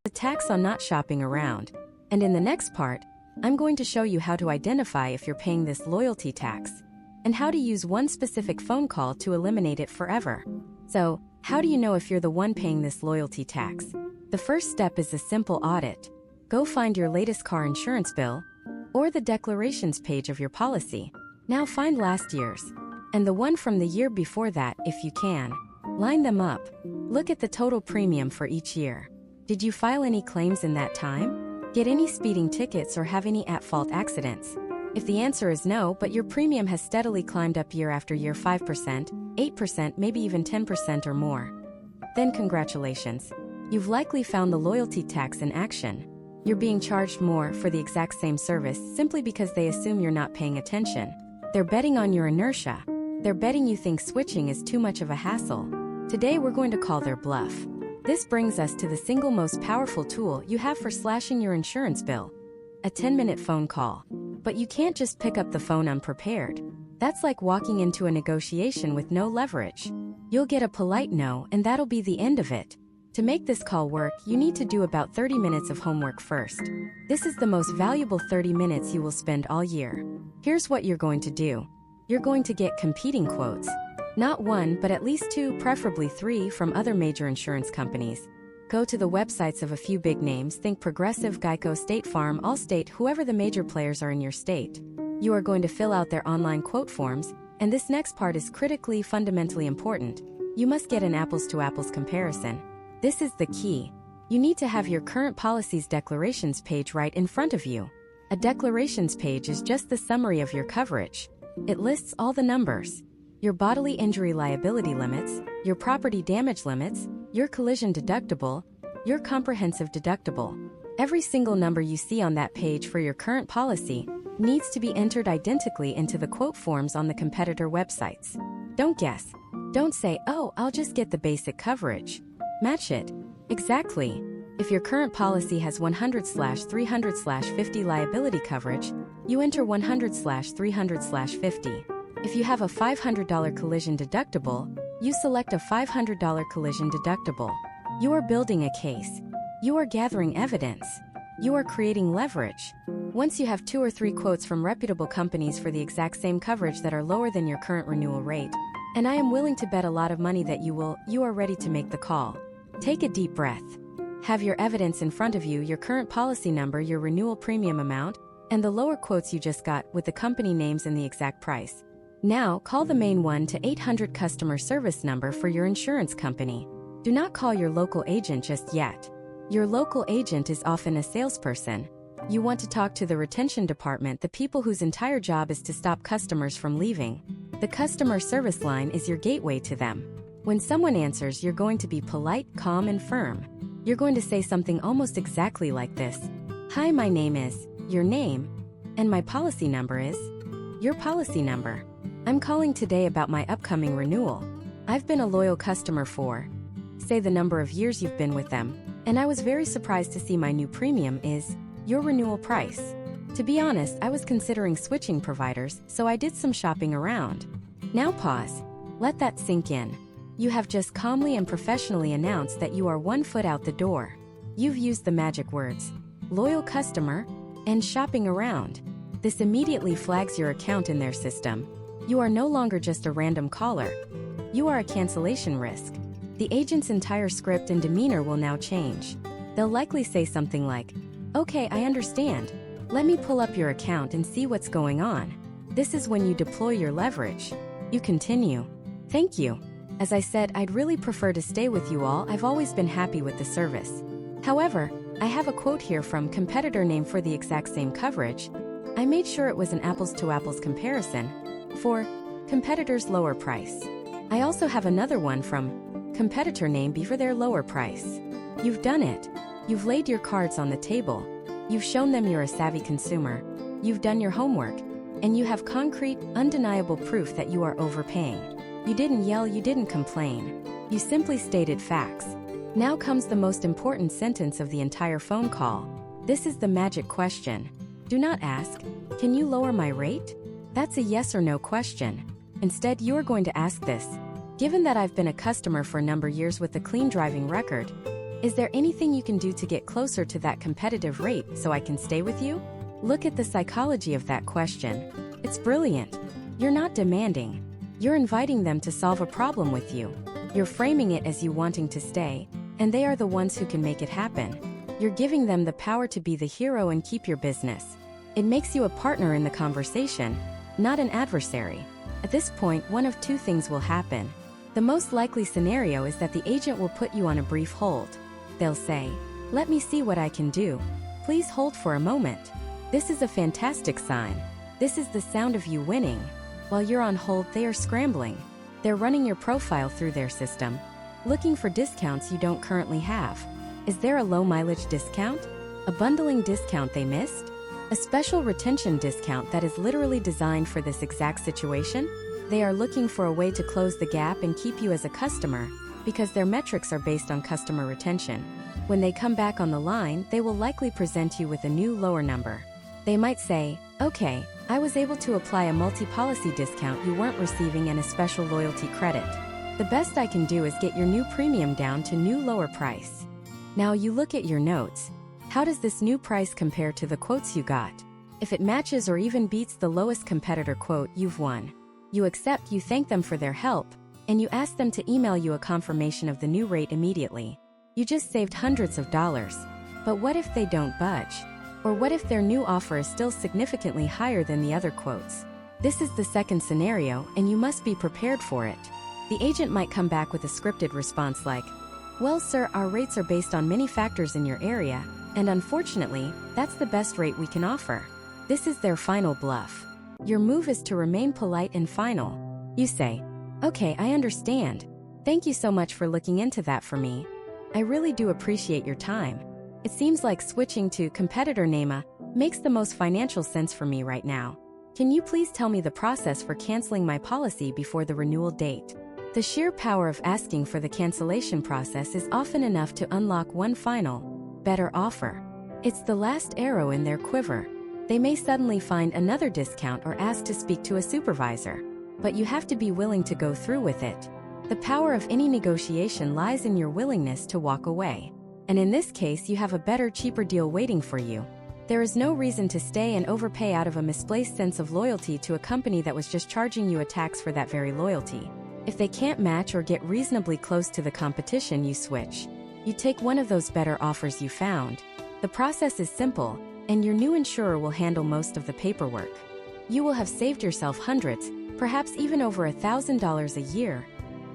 The tax on not shopping around. And in the next part, I'm going to show you how to identify if you're paying this loyalty tax, and how to use one specific phone call to eliminate it forever. So, how do you know if you're the one paying this loyalty tax? The first step is a simple audit. Go find your latest car insurance bill, or the declarations page of your policy. Now find last year's, and the one from the year before that if you can. Line them up. Look at the total premium for each year. Did you file any claims in that time? Get any speeding tickets or have any at-fault accidents? If the answer is no, but your premium has steadily climbed up year after year, 5%, 8%, maybe even 10% or more, then congratulations. You've likely found the loyalty tax in action. You're being charged more for the exact same service simply because they assume you're not paying attention. They're betting on your inertia. They're betting you think switching is too much of a hassle. Today we're going to call their bluff. This brings us to the single most powerful tool you have for slashing your insurance bill: a 10-minute phone call. But you can't just pick up the phone unprepared. That's like walking into a negotiation with no leverage. You'll get a polite no, and that'll be the end of it. To make this call work, you need to do about 30 minutes of homework first. This is the most valuable 30 minutes you will spend all year. Here's what you're going to do. You're going to get competing quotes. Not one, but at least 2, preferably 3, from other major insurance companies. Go to the websites of a few big names, think Progressive, Geico, State Farm, Allstate, whoever the major players are in your state. You are going to fill out their online quote forms, and this next part is critically, fundamentally important. You must get an apples-to-apples comparison. This is the key. You need to have your current policy's declarations page right in front of you. A declarations page is just the summary of your coverage. It lists all the numbers: your bodily injury liability limits, your property damage limits, your collision deductible, your comprehensive deductible. Every single number you see on that page for your current policy needs to be entered identically into the quote forms on the competitor websites. Don't guess. Don't say, "Oh, I'll just get the basic coverage." Match it. Exactly. If your current policy has 100/300/50 liability coverage, you enter 100/300/50. If you have a $500 collision deductible, you select a $500 collision deductible. You are building a case. You are gathering evidence. You are creating leverage. Once you have 2 or 3 quotes from reputable companies for the exact same coverage that are lower than your current renewal rate, and I am willing to bet a lot of money that you are ready to make the call. Take a deep breath. Have your evidence in front of you, your current policy number, your renewal premium amount, and the lower quotes you just got with the company names and the exact price. Now, call the main 1-800 customer service number for your insurance company. Do not call your local agent just yet. Your local agent is often a salesperson. You want to talk to the retention department, the people whose entire job is to stop customers from leaving. The customer service line is your gateway to them. When someone answers, you're going to be polite, calm, and firm. You're going to say something almost exactly like this. Hi, my name is, your name, and my policy number is, your policy number. I'm calling today about my upcoming renewal. I've been a loyal customer for, say the number of years you've been with them, and I was very surprised to see my new premium is your renewal price. To be honest, I was considering switching providers, so I did some shopping around. Now pause. Let that sink in. You have just calmly and professionally announced that you are 1 foot out the door. You've used the magic words, loyal customer, and shopping around. This immediately flags your account in their system. You are no longer just a random caller. You are a cancellation risk. The agent's entire script and demeanor will now change. They'll likely say something like, "Okay, I understand. Let me pull up your account and see what's going on." This is when you deploy your leverage. You continue. "Thank you. As I said, I'd really prefer to stay with you all. I've always been happy with the service. However, I have a quote here from competitor name for the exact same coverage. I made sure it was an apples-to-apples comparison for competitor's lower price. I also have another one from competitor name B for their lower price." You've done it. You've laid your cards on the table. You've shown them you're a savvy consumer. You've done your homework. And you have concrete, undeniable proof that you are overpaying. You didn't yell, you didn't complain. You simply stated facts. Now comes the most important sentence of the entire phone call. This is the magic question. Do not ask, "Can you lower my rate?" That's a yes or no question. Instead, you are going to ask this. "Given that I've been a customer for a number of years with a clean driving record, is there anything you can do to get closer to that competitive rate so I can stay with you?" Look at the psychology of that question. It's brilliant. You're not demanding. You're inviting them to solve a problem with you. You're framing it as you wanting to stay, and they are the ones who can make it happen. You're giving them the power to be the hero and keep your business. It makes you a partner in the conversation, not an adversary. At this point, one of two things will happen. The most likely scenario is that the agent will put you on a brief hold. They'll say, "Let me see what I can do. Please hold for a moment." This is a fantastic sign. This is the sound of you winning. While you're on hold, they are scrambling. They're running your profile through their system, looking for discounts you don't currently have. Is there a low mileage discount? A bundling discount they missed? A special retention discount that is literally designed for this exact situation? They are looking for a way to close the gap and keep you as a customer, because their metrics are based on customer retention. When they come back on the line, they will likely present you with a new lower number. They might say, "Okay, I was able to apply a multi-policy discount you weren't receiving and a special loyalty credit. The best I can do is get your new premium down to new lower price." Now you look at your notes. How does this new price compare to the quotes you got? If it matches or even beats the lowest competitor quote, you've won. You accept, you thank them for their help, and you ask them to email you a confirmation of the new rate immediately. You just saved hundreds of dollars. But what if they don't budge? Or what if their new offer is still significantly higher than the other quotes? This is the second scenario, and you must be prepared for it. The agent might come back with a scripted response like, "Well, sir, our rates are based on many factors in your area, and unfortunately, that's the best rate we can offer." This is their final bluff. Your move is to remain polite and final. You say, "Okay, I understand. Thank you so much for looking into that for me. I really do appreciate your time. It seems like switching to competitor name makes the most financial sense for me right now. Can you please tell me the process for canceling my policy before the renewal date?" The sheer power of asking for the cancellation process is often enough to unlock one final, better offer. It's the last arrow in their quiver. They may suddenly find another discount or ask to speak to a supervisor, but you have to be willing to go through with it. The power of any negotiation lies in your willingness to walk away. And in this case, you have a better, cheaper deal waiting for you. There is no reason to stay and overpay out of a misplaced sense of loyalty to a company that was just charging you a tax for that very loyalty. If they can't match or get reasonably close to the competition, you switch. You take one of those better offers you found. The process is simple, and your new insurer will handle most of the paperwork. You will have saved yourself hundreds, perhaps even over $1,000 a year,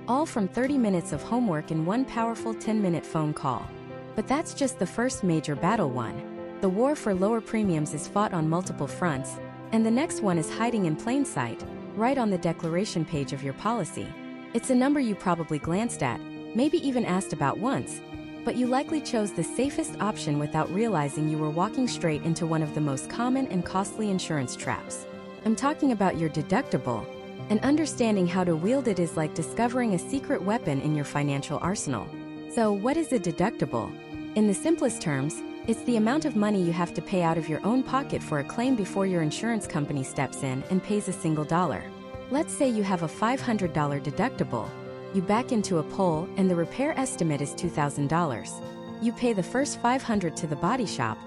all from 30 minutes of homework in one powerful 10-minute phone call. But that's just the first major battle won. The war for lower premiums is fought on multiple fronts, and the next one is hiding in plain sight, right on the declaration page of your policy. It's a number you probably glanced at, maybe even asked about once, but you likely chose the safest option without realizing you were walking straight into one of the most common and costly insurance traps. I'm talking about your deductible, and understanding how to wield it is like discovering a secret weapon in your financial arsenal. So, what is a deductible? In the simplest terms, it's the amount of money you have to pay out of your own pocket for a claim before your insurance company steps in and pays a single dollar. Let's say you have a $500 deductible. You back into a poll and the repair estimate is $2,000. You pay the first $500 to the body shop,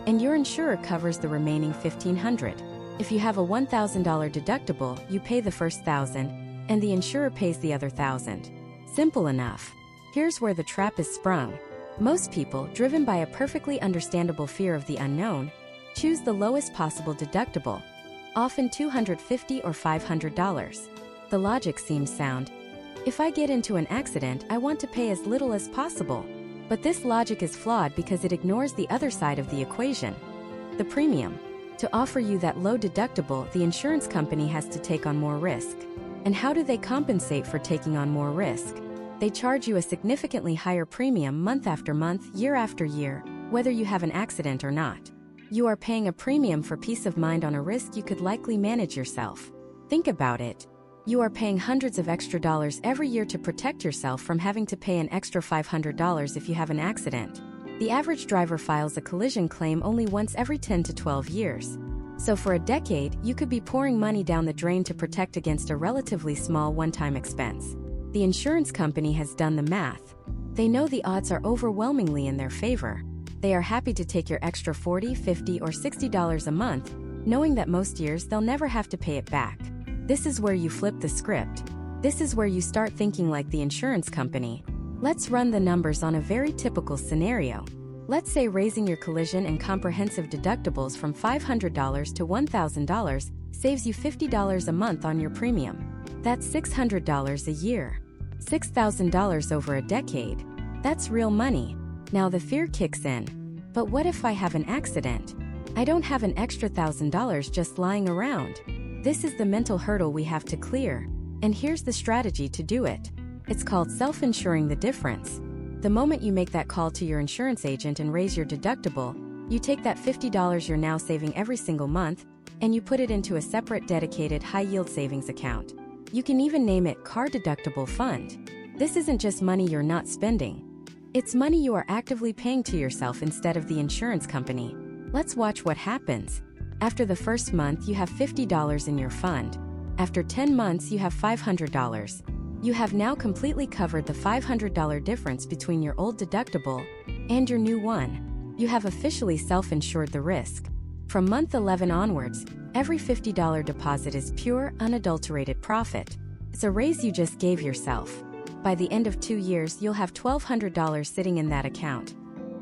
and your insurer covers the remaining $1,500. If you have a $1,000 deductible, you pay the first $1,000, and the insurer pays the other $1,000. Simple enough. Here's where the trap is sprung. Most people, driven by a perfectly understandable fear of the unknown, choose the lowest possible deductible, often $250 or $500. The logic seems sound. If I get into an accident, I want to pay as little as possible. But this logic is flawed because it ignores the other side of the equation: the premium. To offer you that low deductible, the insurance company has to take on more risk. And how do they compensate for taking on more risk? They charge you a significantly higher premium month after month, year after year, whether you have an accident or not. You are paying a premium for peace of mind on a risk you could likely manage yourself. Think about it. You are paying hundreds of extra dollars every year to protect yourself from having to pay an extra $500 if you have an accident. The average driver files a collision claim only once every 10 to 12 years. So for a decade, you could be pouring money down the drain to protect against a relatively small one-time expense. The insurance company has done the math. They know the odds are overwhelmingly in their favor. They are happy to take your extra $40, $50, or $60 a month, knowing that most years they'll never have to pay it back. This is where you flip the script. This is where you start thinking like the insurance company. Let's run the numbers on a very typical scenario. Let's say raising your collision and comprehensive deductibles from $500 to $1,000 saves you $50 a month on your premium. That's $600 a year. $6,000 over a decade. That's real money. Now the fear kicks in. But what if I have an accident? I don't have an extra $1,000 just lying around. This is the mental hurdle we have to clear. And here's the strategy to do it. It's called self-insuring the difference. The moment you make that call to your insurance agent and raise your deductible, you take that $50 you're now saving every single month, and you put it into a separate dedicated high-yield savings account. You can even name it Car Deductible Fund. This isn't just money you're not spending. It's money you are actively paying to yourself instead of the insurance company. Let's watch what happens. After the first month, you have $50 in your fund. After 10 months, you have $500. You have now completely covered the $500 difference between your old deductible and your new one. You have officially self-insured the risk. From month 11 onwards, every $50 deposit is pure, unadulterated profit. It's a raise you just gave yourself. By the end of 2 years, you'll have $1,200 sitting in that account.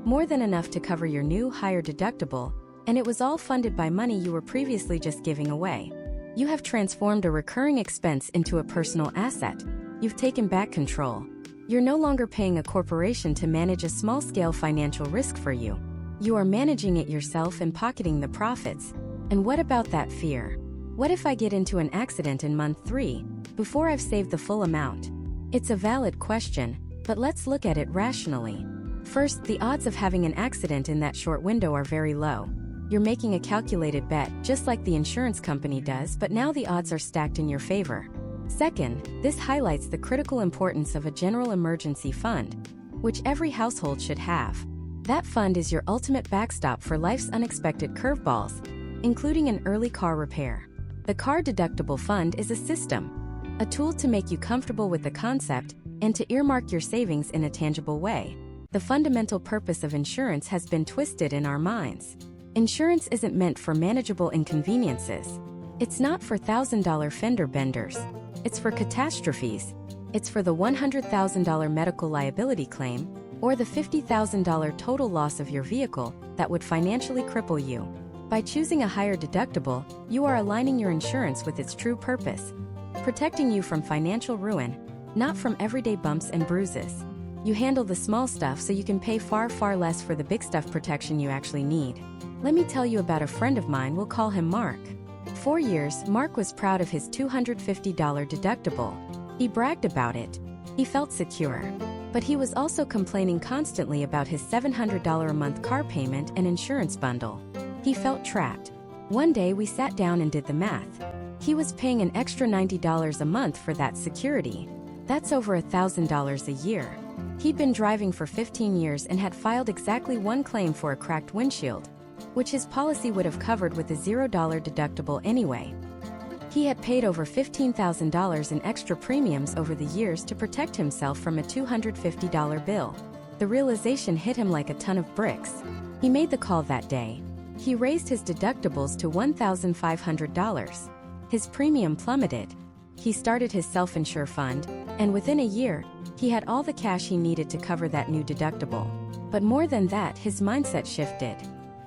More than enough to cover your new, higher deductible, and it was all funded by money you were previously just giving away. You have transformed a recurring expense into a personal asset. You've taken back control. You're no longer paying a corporation to manage a small-scale financial risk for you. You are managing it yourself and pocketing the profits. And what about that fear? What if I get into an accident in month 3, before I've saved the full amount? It's a valid question, but let's look at it rationally. First, the odds of having an accident in that short window are very low. You're making a calculated bet, just like the insurance company does, but now the odds are stacked in your favor. Second, this highlights the critical importance of a general emergency fund, which every household should have. That fund is your ultimate backstop for life's unexpected curveballs, including an early car repair. The Car Deductible Fund is a system, a tool to make you comfortable with the concept and to earmark your savings in a tangible way. The fundamental purpose of insurance has been twisted in our minds. Insurance isn't meant for manageable inconveniences. It's not for $1,000 fender benders. It's for catastrophes. It's for the $100,000 medical liability claim, or the $50,000 total loss of your vehicle that would financially cripple you. By choosing a higher deductible, you are aligning your insurance with its true purpose, protecting you from financial ruin, not from everyday bumps and bruises. You handle the small stuff so you can pay far, far less for the big stuff protection you actually need. Let me tell you about a friend of mine, we'll call him Mark. 4 years, Mark was proud of his $250 deductible. He bragged about it. He felt secure. But he was also complaining constantly about his $700 a month car payment and insurance bundle. He felt trapped. One day we sat down and did the math. He was paying an extra $90 a month for that security. That's over $1,000 a year. He'd been driving for 15 years and had filed exactly one claim for a cracked windshield, which his policy would have covered with a $0 deductible anyway. He had paid over $15,000 in extra premiums over the years to protect himself from a $250 bill. The realization hit him like a ton of bricks. He made the call that day. He raised his deductibles to $1,500. His premium plummeted. He started his self-insure fund, and within a year, he had all the cash he needed to cover that new deductible. But more than that, his mindset shifted.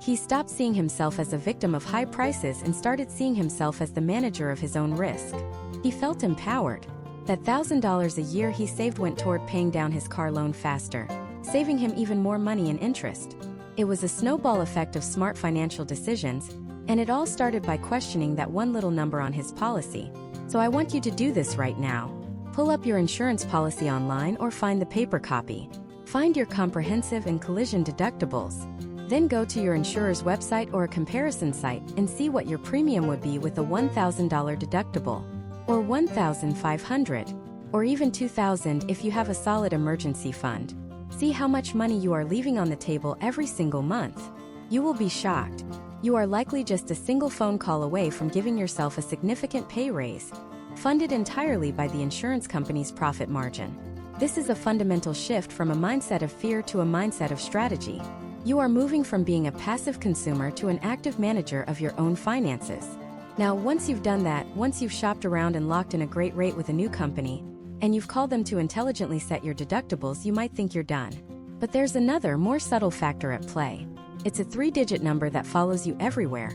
He stopped seeing himself as a victim of high prices and started seeing himself as the manager of his own risk. He felt empowered. That $1,000 a year he saved went toward paying down his car loan faster, saving him even more money in interest. It was a snowball effect of smart financial decisions, and it all started by questioning that one little number on his policy. So I want you to do this right now. Pull up your insurance policy online or find the paper copy. Find your comprehensive and collision deductibles. Then go to your insurer's website or a comparison site and see what your premium would be with a $1,000 deductible, or $1,500, or even $2,000 if you have a solid emergency fund. See how much money you are leaving on the table every single month. You will be shocked. You are likely just a single phone call away from giving yourself a significant pay raise, funded entirely by the insurance company's profit margin. This is a fundamental shift from a mindset of fear to a mindset of strategy. You are moving from being a passive consumer to an active manager of your own finances. Now, once you've done that, once you've shopped around and locked in a great rate with a new company, and you've called them to intelligently set your deductibles, you might think you're done. But there's another, more subtle factor at play. It's a 3-digit number that follows you everywhere,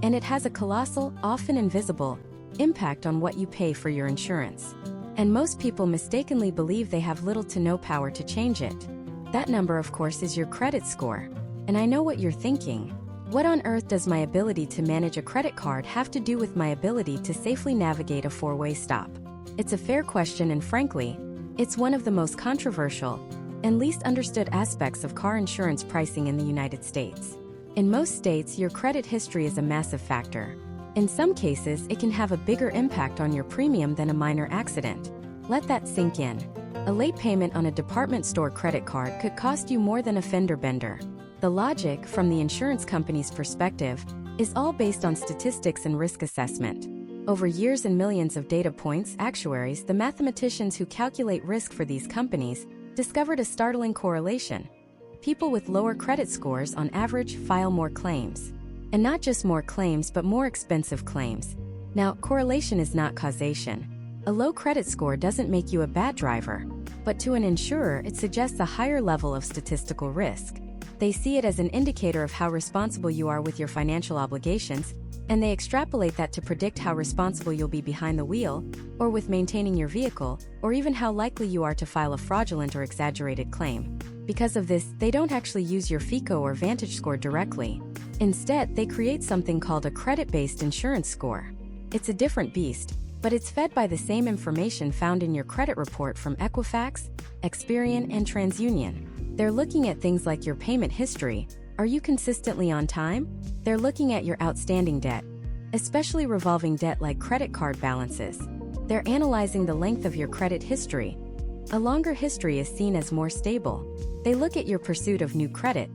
and it has a colossal, often invisible, impact on what you pay for your insurance. And most people mistakenly believe they have little to no power to change it. That number, of course, is your credit score. And I know what you're thinking. What on earth does my ability to manage a credit card have to do with my ability to safely navigate a 4-way stop? It's a fair question, and frankly, it's one of the most controversial and least understood aspects of car insurance pricing in the United States. In most states, your credit history is a massive factor. In some cases, it can have a bigger impact on your premium than a minor accident. Let that sink in. A late payment on a department store credit card could cost you more than a fender bender. The logic, from the insurance company's perspective, is all based on statistics and risk assessment. Over years and millions of data points, actuaries, the mathematicians who calculate risk for these companies, discovered a startling correlation. People with lower credit scores on average file more claims. And not just more claims, but more expensive claims. Now, correlation is not causation. A low credit score doesn't make you a bad driver, but to an insurer, it suggests a higher level of statistical risk. They see it as an indicator of how responsible you are with your financial obligations, and they extrapolate that to predict how responsible you'll be behind the wheel, or with maintaining your vehicle, or even how likely you are to file a fraudulent or exaggerated claim. Because of this, they don't actually use your FICO or Vantage score directly. Instead, they create something called a credit-based insurance score. It's a different beast, but it's fed by the same information found in your credit report from Equifax, Experian, and TransUnion. They're looking at things like your payment history. Are you consistently on time? They're looking at your outstanding debt, especially revolving debt like credit card balances. They're analyzing the length of your credit history. A longer history is seen as more stable. They look at your pursuit of new credit.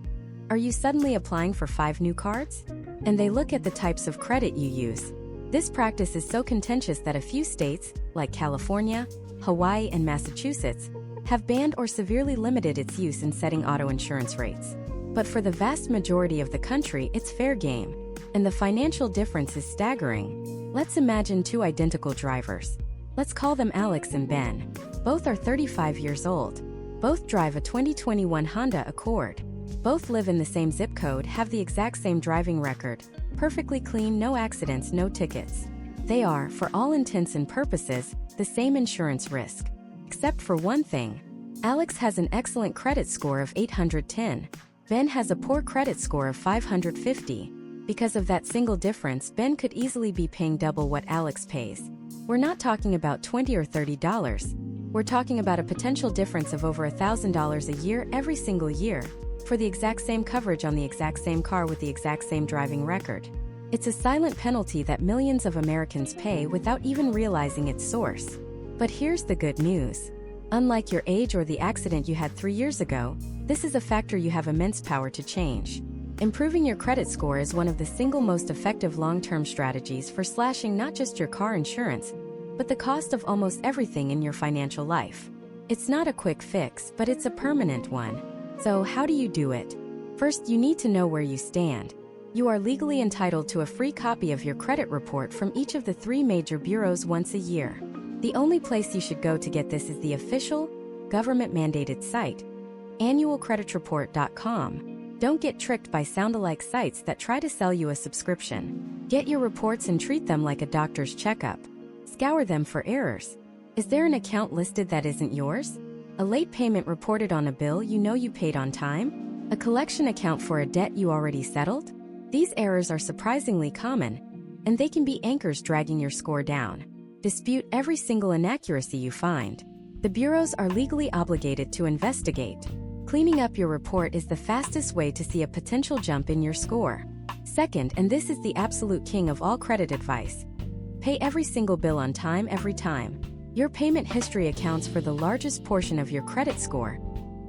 Are you suddenly applying for 5 new cards? And they look at the types of credit you use. This practice is so contentious that a few states, like California, Hawaii, and Massachusetts, have banned or severely limited its use in setting auto insurance rates. But for the vast majority of the country, it's fair game. And the financial difference is staggering. Let's imagine 2 identical drivers. Let's call them Alex and Ben. Both are 35 years old. Both drive a 2021 Honda Accord. Both live in the same zip code, have the exact same driving record. Perfectly clean, no accidents, no tickets. They are, for all intents and purposes, the same insurance risk. Except for one thing. Alex has an excellent credit score of 810. Ben has a poor credit score of 550. Because of that single difference, Ben could easily be paying double what Alex pays. We're not talking about $20 or $30. We're talking about a potential difference of over $1,000 a year every single year, for the exact same coverage on the exact same car with the exact same driving record. It's a silent penalty that millions of Americans pay without even realizing its source. But here's the good news. Unlike your age or the accident you had 3 years ago, this is a factor you have immense power to change. Improving your credit score is one of the single most effective long-term strategies for slashing not just your car insurance, but the cost of almost everything in your financial life. It's not a quick fix, but it's a permanent one. So how do you do it? First, you need to know where you stand. You are legally entitled to a free copy of your credit report from each of the 3 major bureaus once a year. The only place you should go to get this is the official, government-mandated site, annualcreditreport.com. Don't get tricked by sound-alike sites that try to sell you a subscription. Get your reports and treat them like a doctor's checkup. Scour them for errors. Is there an account listed that isn't yours? A late payment reported on a bill you know you paid on time? A collection account for a debt you already settled? These errors are surprisingly common, and they can be anchors dragging your score down. Dispute every single inaccuracy you find. The bureaus are legally obligated to investigate. Cleaning up your report is the fastest way to see a potential jump in your score. Second, and this is the absolute king of all credit advice, pay every single bill on time every time. Your payment history accounts for the largest portion of your credit score,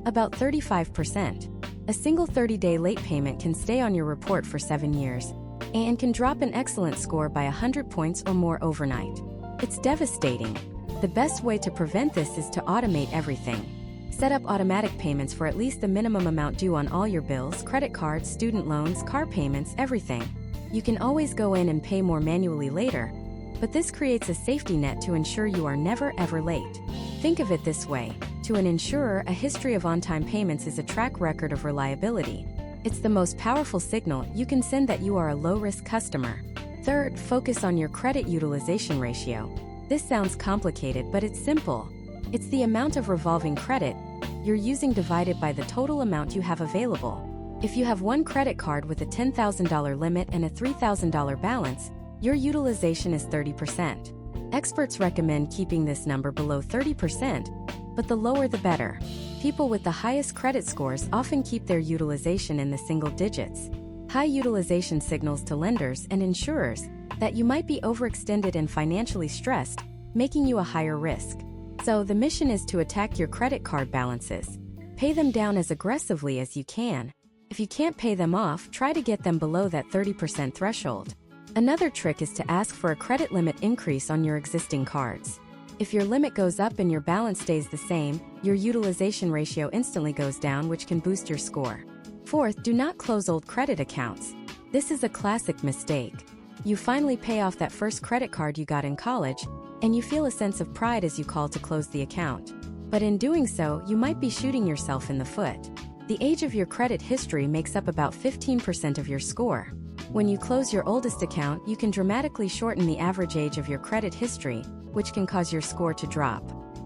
about 35%. A single 30-day late payment can stay on your report for 7 years, and can drop an excellent score by 100 points or more overnight. It's devastating. The best way to prevent this is to automate everything. Set up automatic payments for at least the minimum amount due on all your bills, credit cards, student loans, car payments, everything. You can always go in and pay more manually later, but this creates a safety net to ensure you are never ever late. Think of it this way. To an insurer, a history of on-time payments is a track record of reliability. It's the most powerful signal you can send that you are a low-risk customer. Third, focus on your credit utilization ratio. This sounds complicated, but it's simple. It's the amount of revolving credit you're using divided by the total amount you have available. If you have one credit card with a $10,000 limit and a $3,000 balance, your utilization is 30%. Experts recommend keeping this number below 30%, but the lower the better. People with the highest credit scores often keep their utilization in the single digits. High utilization signals to lenders and insurers that you might be overextended and financially stressed, making you a higher risk. So the mission is to attack your credit card balances. Pay them down as aggressively as you can. If you can't pay them off, try to get them below that 30% threshold. Another trick is to ask for a credit limit increase on your existing cards. If your limit goes up and your balance stays the same, your utilization ratio instantly goes down, which can boost your score. Fourth, do not close old credit accounts. This is a classic mistake. You finally pay off that first credit card you got in college, and you feel a sense of pride as you call to close the account. But in doing so, you might be shooting yourself in the foot. The age of your credit history makes up about 15% of your score. When you close your oldest account, you can dramatically shorten the average age of your credit history, which can cause your score to drop.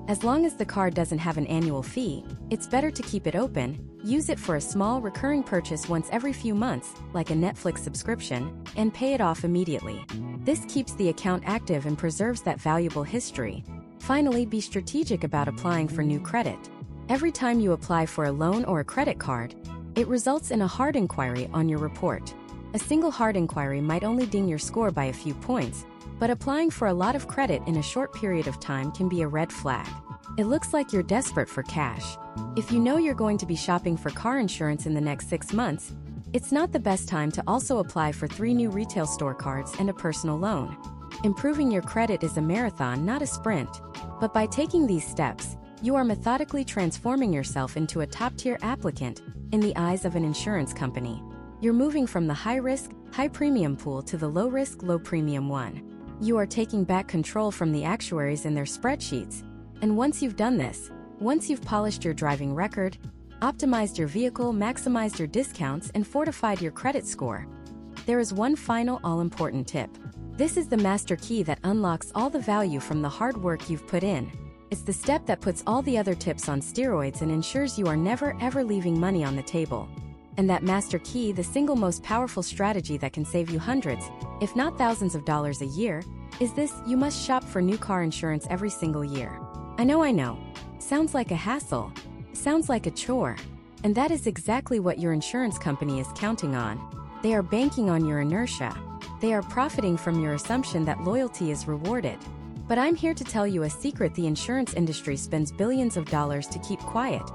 As long as the card doesn't have an annual fee, it's better to keep it open. Use it for a small recurring purchase once every few months, like a Netflix subscription, and pay it off immediately. This keeps the account active and preserves that valuable history. Finally, be strategic about applying for new credit. Every time you apply for a loan or a credit card, it results in a hard inquiry on your report. A single hard inquiry might only ding your score by a few points, but applying for a lot of credit in a short period of time can be a red flag. It looks like you're desperate for cash. If you know you're going to be shopping for car insurance in the next 6 months, it's not the best time to also apply for 3 new retail store cards and a personal loan. Improving your credit is a marathon, not a sprint. But by taking these steps, you are methodically transforming yourself into a top-tier applicant in the eyes of an insurance company. You're moving from the high-risk, high-premium pool to the low-risk, low-premium one. You are taking back control from the actuaries and their spreadsheets. And once you've done this, once you've polished your driving record, optimized your vehicle, maximized your discounts, and fortified your credit score, there is one final all-important tip. This is the master key that unlocks all the value from the hard work you've put in. It's the step that puts all the other tips on steroids and ensures you are never ever leaving money on the table. And that master key, the single most powerful strategy that can save you hundreds, if not thousands of dollars a year, is this: you must shop for new car insurance every single year. I know. Sounds like a hassle. Sounds like a chore. And that is exactly what your insurance company is counting on. They are banking on your inertia. They are profiting from your assumption that loyalty is rewarded. But I'm here to tell you a secret the insurance industry spends billions of dollars to keep quiet.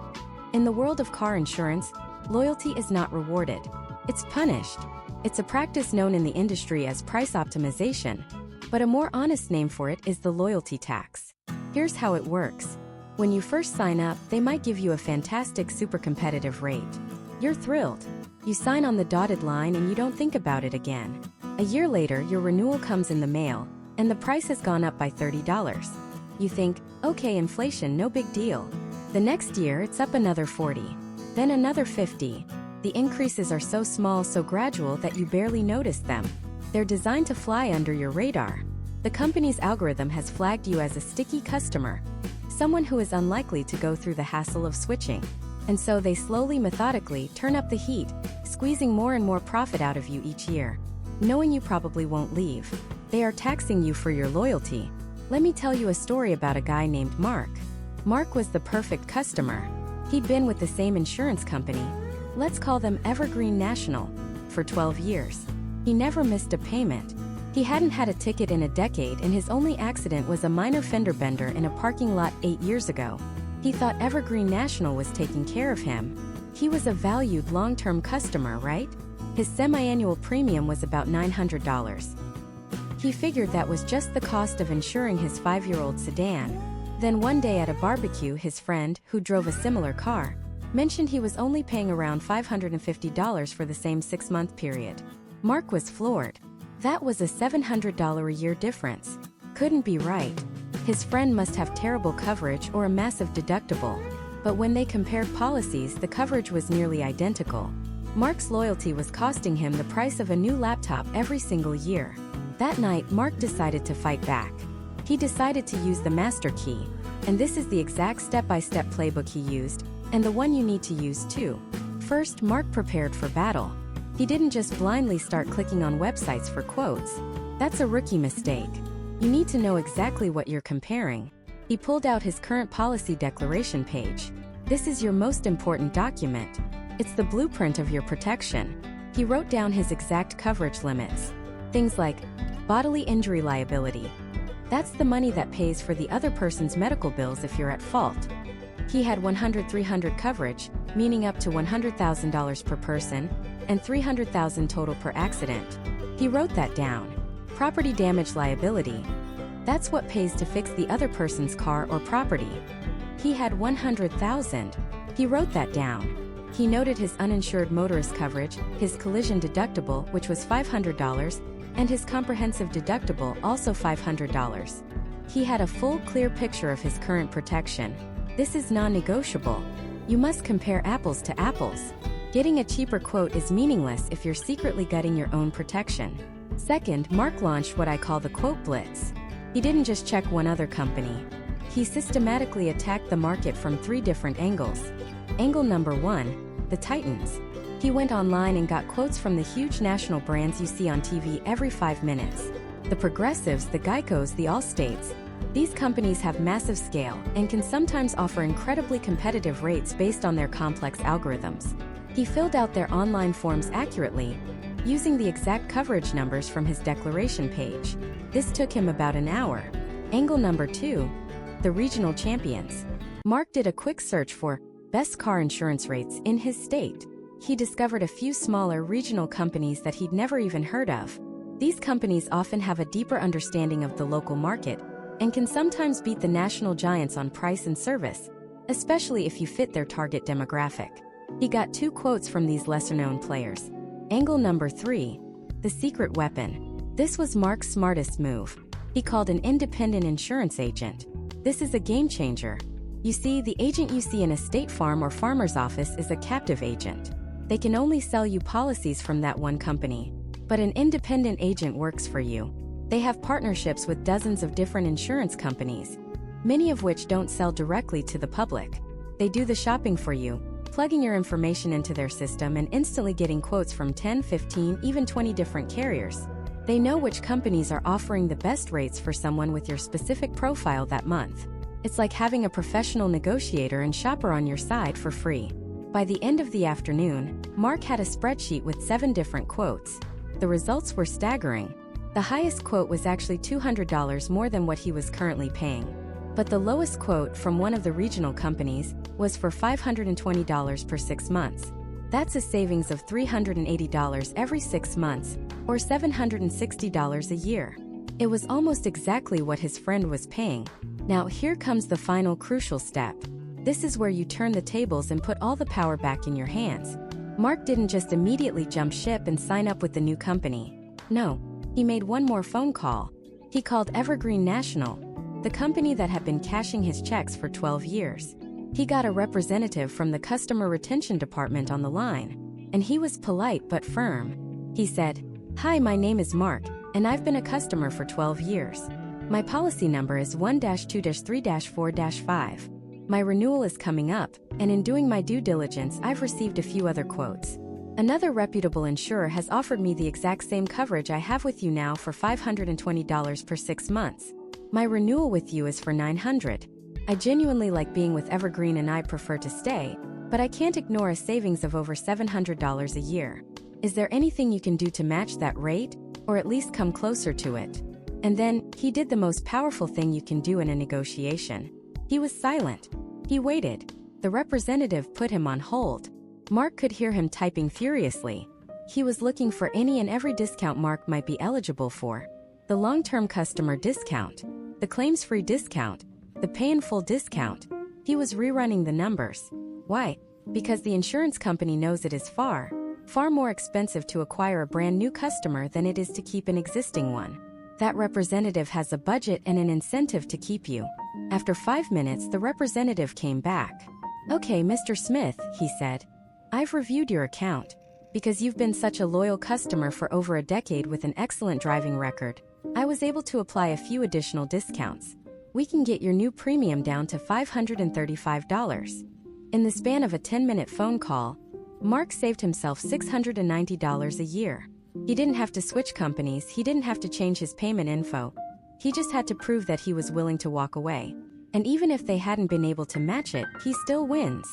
In the world of car insurance, loyalty is not rewarded. It's punished. It's a practice known in the industry as price optimization, but a more honest name for it is the loyalty tax. Here's how it works. When you first sign up, they might give you a fantastic super competitive rate. You're thrilled. You sign on the dotted line and you don't think about it again. A year later, your renewal comes in the mail, and the price has gone up by $30. You think, okay, inflation, no big deal. The next year, it's up another 40, then another 50. The increases are so small, so gradual that you barely notice them. They're designed to fly under your radar. The company's algorithm has flagged you as a sticky customer, someone who is unlikely to go through the hassle of switching. And so they slowly, methodically turn up the heat, squeezing more and more profit out of you each year. Knowing you probably won't leave, they are taxing you for your loyalty. Let me tell you a story about a guy named Mark. Mark was the perfect customer. He'd been with the same insurance company, let's call them Evergreen National, for 12 years. He never missed a payment. He hadn't had a ticket in a decade, and his only accident was a minor fender bender in a parking lot 8 years ago. He thought Evergreen National was taking care of him. He was a valued long-term customer, right? His semi-annual premium was about $900. He figured that was just the cost of insuring his 5-year-old sedan. Then one day at a barbecue, his friend, who drove a similar car, mentioned he was only paying around $550 for the same 6-month period. Mark was floored. That was a $700 a year difference. Couldn't be right. His friend must have terrible coverage or a massive deductible. But when they compared policies, the coverage was nearly identical. Mark's loyalty was costing him the price of a new laptop every single year. That night, Mark decided to fight back. He decided to use the master key, and this is the exact step-by-step playbook he used, and the one you need to use too. First, Mark prepared for battle. He didn't just blindly start clicking on websites for quotes. That's a rookie mistake. You need to know exactly what you're comparing. He pulled out his current policy declaration page. This is your most important document. It's the blueprint of your protection. He wrote down his exact coverage limits. Things like bodily injury liability. That's the money that pays for the other person's medical bills if you're at fault. He had 100-300 coverage, meaning up to $100,000 per person, and $300,000 total per accident. He wrote that down. Property damage liability. That's what pays to fix the other person's car or property. He had $100,000. He wrote that down. He noted his uninsured motorist coverage, his collision deductible, which was $500, and his comprehensive deductible, also $500. He had a full, clear picture of his current protection. This is non-negotiable. You must compare apples to apples. Getting a cheaper quote is meaningless if you're secretly gutting your own protection. Second, Mark launched what I call the quote blitz. He didn't just check one other company. He systematically attacked the market from 3 different angles. Angle number 1, the titans. He went online and got quotes from the huge national brands you see on TV every 5 minutes. The Progressives, the Geicos, the Allstates. These companies have massive scale and can sometimes offer incredibly competitive rates based on their complex algorithms. He filled out their online forms accurately, using the exact coverage numbers from his declaration page. This took him about an hour. Angle number 2, the regional champions. Mark did a quick search for best car insurance rates in his state. He discovered a few smaller regional companies that he'd never even heard of. These companies often have a deeper understanding of the local market and can sometimes beat the national giants on price and service, especially if you fit their target demographic. He got 2 quotes from these lesser-known players. Angle number 3, the secret weapon. This was Mark's smartest move. He called an independent insurance agent. This is a game changer. You see, the agent you see in a State Farm or farmer's office is a captive agent. They can only sell you policies from that one company. But an independent agent works for you. They have partnerships with dozens of different insurance companies, many of which don't sell directly to the public. They do the shopping for you, plugging your information into their system and instantly getting quotes from 10, 15, even 20 different carriers. They know which companies are offering the best rates for someone with your specific profile that month. It's like having a professional negotiator and shopper on your side for free. By the end of the afternoon, Mark had a spreadsheet with 7 different quotes. The results were staggering. The highest quote was actually $200 more than what he was currently paying. But the lowest quote from one of the regional companies was for $520 per 6 months. That's a savings of $380 every 6 months, or $760 a year. It was almost exactly what his friend was paying. Now here comes the final crucial step. This is where you turn the tables and put all the power back in your hands. Mark didn't just immediately jump ship and sign up with the new company. No, he made one more phone call. He called Evergreen National, the company that had been cashing his checks for 12 years. He got a representative from the customer retention department on the line, and he was polite but firm. He said, "Hi, my name is Mark, and I've been a customer for 12 years. My policy number is 1-2-3-4-5. My renewal is coming up, and in doing my due diligence, I've received a few other quotes. Another reputable insurer has offered me the exact same coverage I have with you now for $520 per 6 months. My renewal with you is for $900. I genuinely like being with Evergreen and I prefer to stay, but I can't ignore a savings of over $700 a year. Is there anything you can do to match that rate, or at least come closer to it?" And then, he did the most powerful thing you can do in a negotiation. He was silent. He waited. The representative put him on hold. Mark could hear him typing furiously. He was looking for any and every discount Mark might be eligible for. The long-term customer discount, the claims-free discount, the pay-in-full discount. He was rerunning the numbers. Why? Because the insurance company knows it is far, far more expensive to acquire a brand new customer than it is to keep an existing one. That representative has a budget and an incentive to keep you. After 5 minutes, the representative came back. "Okay, Mr. Smith," he said. "I've reviewed your account. Because you've been such a loyal customer for over a decade with an excellent driving record, I was able to apply a few additional discounts. We can get your new premium down to $535. In the span of a 10-minute phone call, Mark saved himself $690 a year. He didn't have to switch companies, he didn't have to change his payment info. He just had to prove that he was willing to walk away. And even if they hadn't been able to match it, he still wins.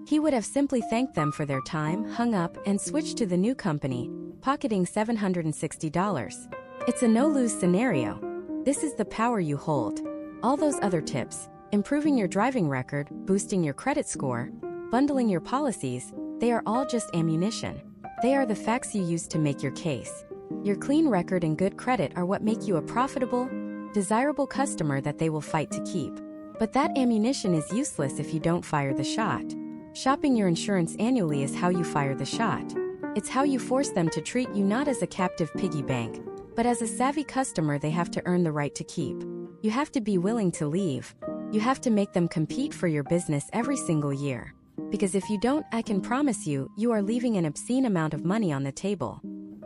He would have simply thanked them for their time, hung up, and switched to the new company, pocketing $760. It's a no-lose scenario. This is the power you hold. All those other tips, improving your driving record, boosting your credit score, bundling your policies, they are all just ammunition. They are the facts you use to make your case. Your clean record and good credit are what make you a profitable, desirable customer that they will fight to keep. But that ammunition is useless if you don't fire the shot. Shopping your insurance annually is how you fire the shot. It's how you force them to treat you not as a captive piggy bank, but as a savvy customer they have to earn the right to keep. You have to be willing to leave. You have to make them compete for your business every single year. Because if you don't, I can promise you, you are leaving an obscene amount of money on the table.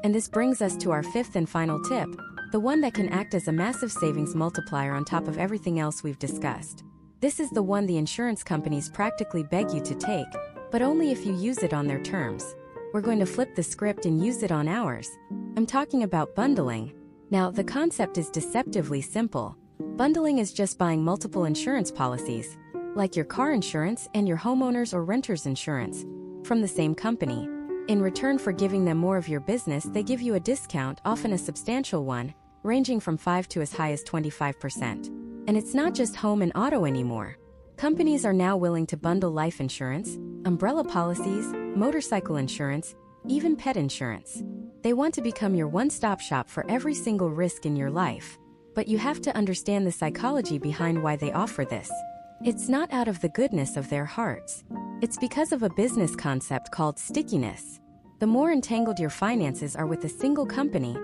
And this brings us to our 5th and final tip, the one that can act as a massive savings multiplier on top of everything else we've discussed. This is the one the insurance companies practically beg you to take, but only if you use it on their terms. We're going to flip the script and use it on ours. I'm talking about bundling. Now, the concept is deceptively simple. Bundling is just buying multiple insurance policies, like your car insurance and your homeowner's or renter's insurance, from the same company. In return for giving them more of your business, they give you a discount, often a substantial one, ranging from 5 to as high as 25%. And it's not just home and auto anymore. Companies are now willing to bundle life insurance, umbrella policies, motorcycle insurance, even pet insurance. They want to become your one-stop shop for every single risk in your life. But you have to understand the psychology behind why they offer this. It's not out of the goodness of their hearts. It's because of a business concept called stickiness. The more entangled your finances are with a single company,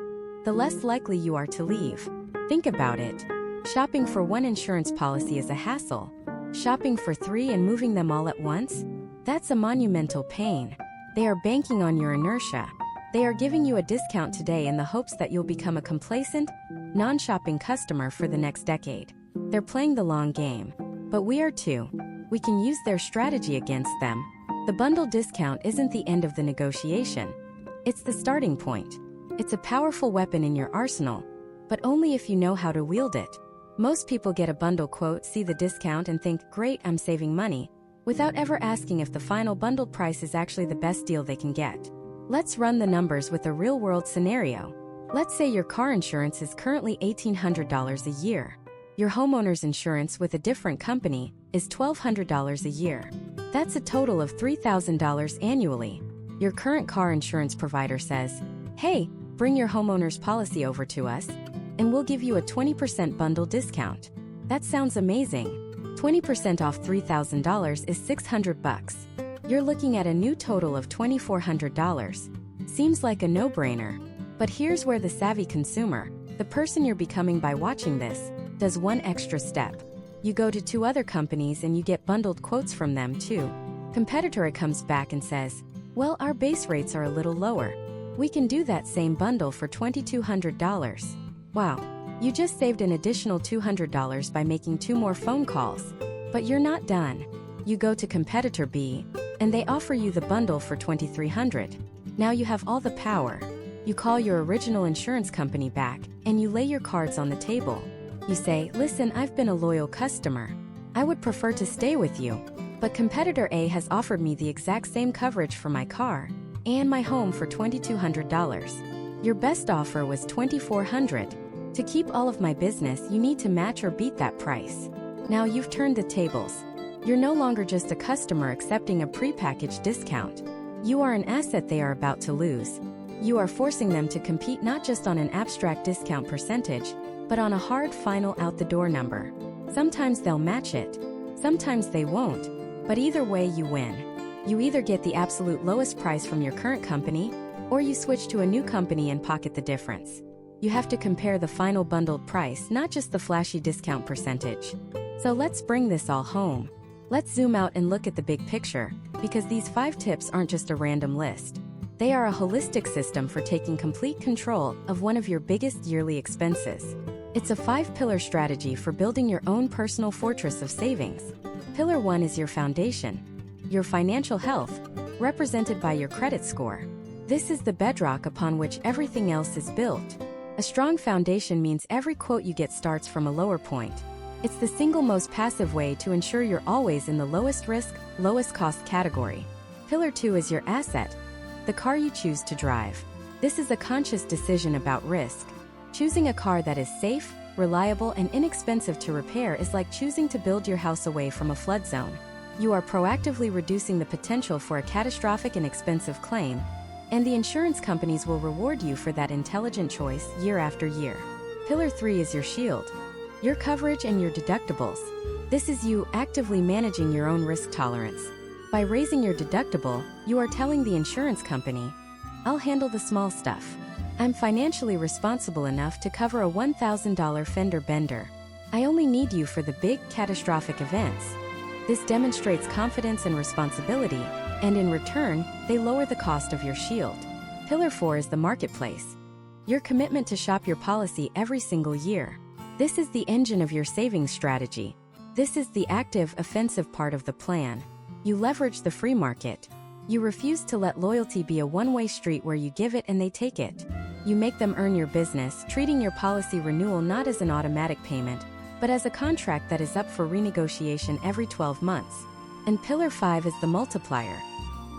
the less likely you are to leave. Think about it. Shopping for one insurance policy is a hassle. Shopping for 3 and moving them all at once? That's a monumental pain. They are banking on your inertia. They are giving you a discount today in the hopes that you'll become a complacent, non-shopping customer for the next decade. They're playing the long game. But we are too. We can use their strategy against them. The bundle discount isn't the end of the negotiation. It's the starting point. It's a powerful weapon in your arsenal, but only if you know how to wield it. Most people get a bundle quote, see the discount and think, great, I'm saving money, without ever asking if the final bundled price is actually the best deal they can get. Let's run the numbers with a real-world scenario. Let's say your car insurance is currently $1,800 a year. Your homeowner's insurance with a different company is $1,200 a year. That's a total of $3,000 annually. Your current car insurance provider says, hey, bring your homeowner's policy over to us, and we'll give you a 20% bundle discount. That sounds amazing. 20% off $3,000 is $600. You're looking at a new total of $2,400. Seems like a no-brainer. But here's where the savvy consumer, the person you're becoming by watching this, does one extra step. You go to 2 other companies and you get bundled quotes from them too. Competitor comes back and says, well, our base rates are a little lower. We can do that same bundle for $2,200. Wow, you just saved an additional $200 by making 2 more phone calls. But you're not done. You go to competitor B, and they offer you the bundle for $2,300. Now you have all the power. You call your original insurance company back, and you lay your cards on the table. You say, listen, I've been a loyal customer. I would prefer to stay with you. But competitor A has offered me the exact same coverage for my car and my home for $2,200. Your best offer was $2,400. To keep all of my business, you need to match or beat that price. Now you've turned the tables. You're no longer just a customer accepting a prepackaged discount. You are an asset they are about to lose. You are forcing them to compete not just on an abstract discount percentage, but on a hard final out-the-door number. Sometimes they'll match it. Sometimes they won't. But either way, you win. You either get the absolute lowest price from your current company, or you switch to a new company and pocket the difference. You have to compare the final bundled price, not just the flashy discount percentage. So let's bring this all home. Let's zoom out and look at the big picture, because these 5 tips aren't just a random list. They are a holistic system for taking complete control of one of your biggest yearly expenses. It's a 5-pillar strategy for building your own personal fortress of savings. Pillar 1 is your foundation, your financial health, represented by your credit score. This is the bedrock upon which everything else is built. A strong foundation means every quote you get starts from a lower point. It's the single most passive way to ensure you're always in the lowest risk, lowest cost category. Pillar 2 is your asset, the car you choose to drive. This is a conscious decision about risk. Choosing a car that is safe, reliable, and inexpensive to repair is like choosing to build your house away from a flood zone. You are proactively reducing the potential for a catastrophic and expensive claim, and the insurance companies will reward you for that intelligent choice year after year. Pillar 3 is your shield, your coverage and your deductibles. This is you actively managing your own risk tolerance. By raising your deductible, you are telling the insurance company, I'll handle the small stuff. I'm financially responsible enough to cover a $1,000 fender bender. I only need you for the big, catastrophic events. This demonstrates confidence and responsibility, and in return, they lower the cost of your shield. Pillar 4 is the marketplace. Your commitment to shop your policy every single year. This is the engine of your savings strategy. This is the active, offensive part of the plan. You leverage the free market. You refuse to let loyalty be a one-way street where you give it and they take it. You make them earn your business, treating your policy renewal not as an automatic payment, but as a contract that is up for renegotiation every 12 months. And Pillar 5 is the multiplier.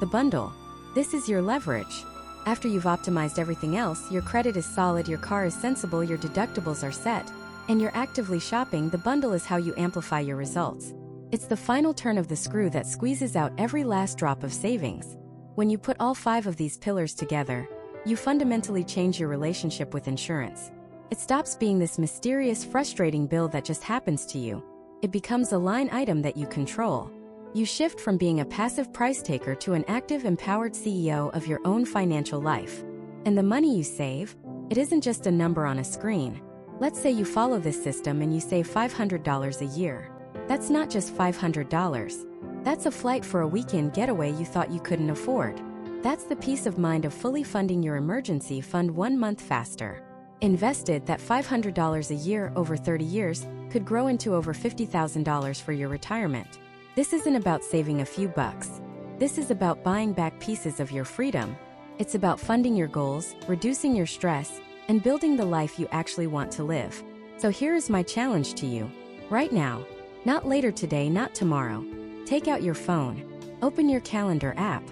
The bundle. This is your leverage. After you've optimized everything else, your credit is solid, your car is sensible, your deductibles are set, and you're actively shopping, the bundle is how you amplify your results. It's the final turn of the screw that squeezes out every last drop of savings. When you put all 5 of these pillars together, you fundamentally change your relationship with insurance. It stops being this mysterious, frustrating bill that just happens to you. It becomes a line item that you control. You shift from being a passive price taker to an active, empowered CEO of your own financial life. And the money you save, it isn't just a number on a screen. Let's say you follow this system and you save $500 a year. That's not just $500. That's a flight for a weekend getaway you thought you couldn't afford. That's the peace of mind of fully funding your emergency fund 1 month faster. Invested, that $500 a year over 30 years could grow into over $50,000 for your retirement. This isn't about saving a few bucks. This is about buying back pieces of your freedom. It's about funding your goals, reducing your stress, and building the life you actually want to live. So here is my challenge to you. Right now. Not later today, not tomorrow. Take out your phone. Open your calendar app.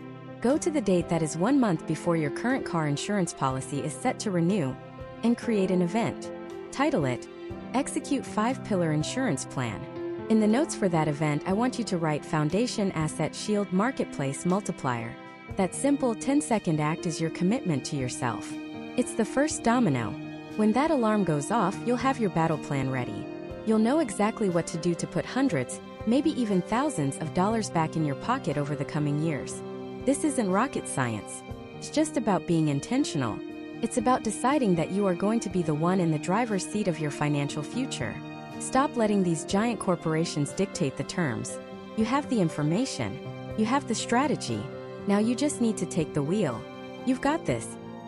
Go to the date that is 1 month before your current car insurance policy is set to renew, and create an event. Title it, Execute 5-Pillar Insurance Plan. In the notes for that event, I want you to write Foundation Asset Shield Marketplace Multiplier. That simple 10-second act is your commitment to yourself. It's the first domino. When that alarm goes off, you'll have your battle plan ready. You'll know exactly what to do to put hundreds, maybe even thousands of dollars back in your pocket over the coming years. This isn't rocket science. It's just about being intentional. It's about deciding that you are going to be the one in the driver's seat of your financial future. Stop letting these giant corporations dictate the terms. You have the information. You have the strategy. Now you just need to take the wheel. You've got this.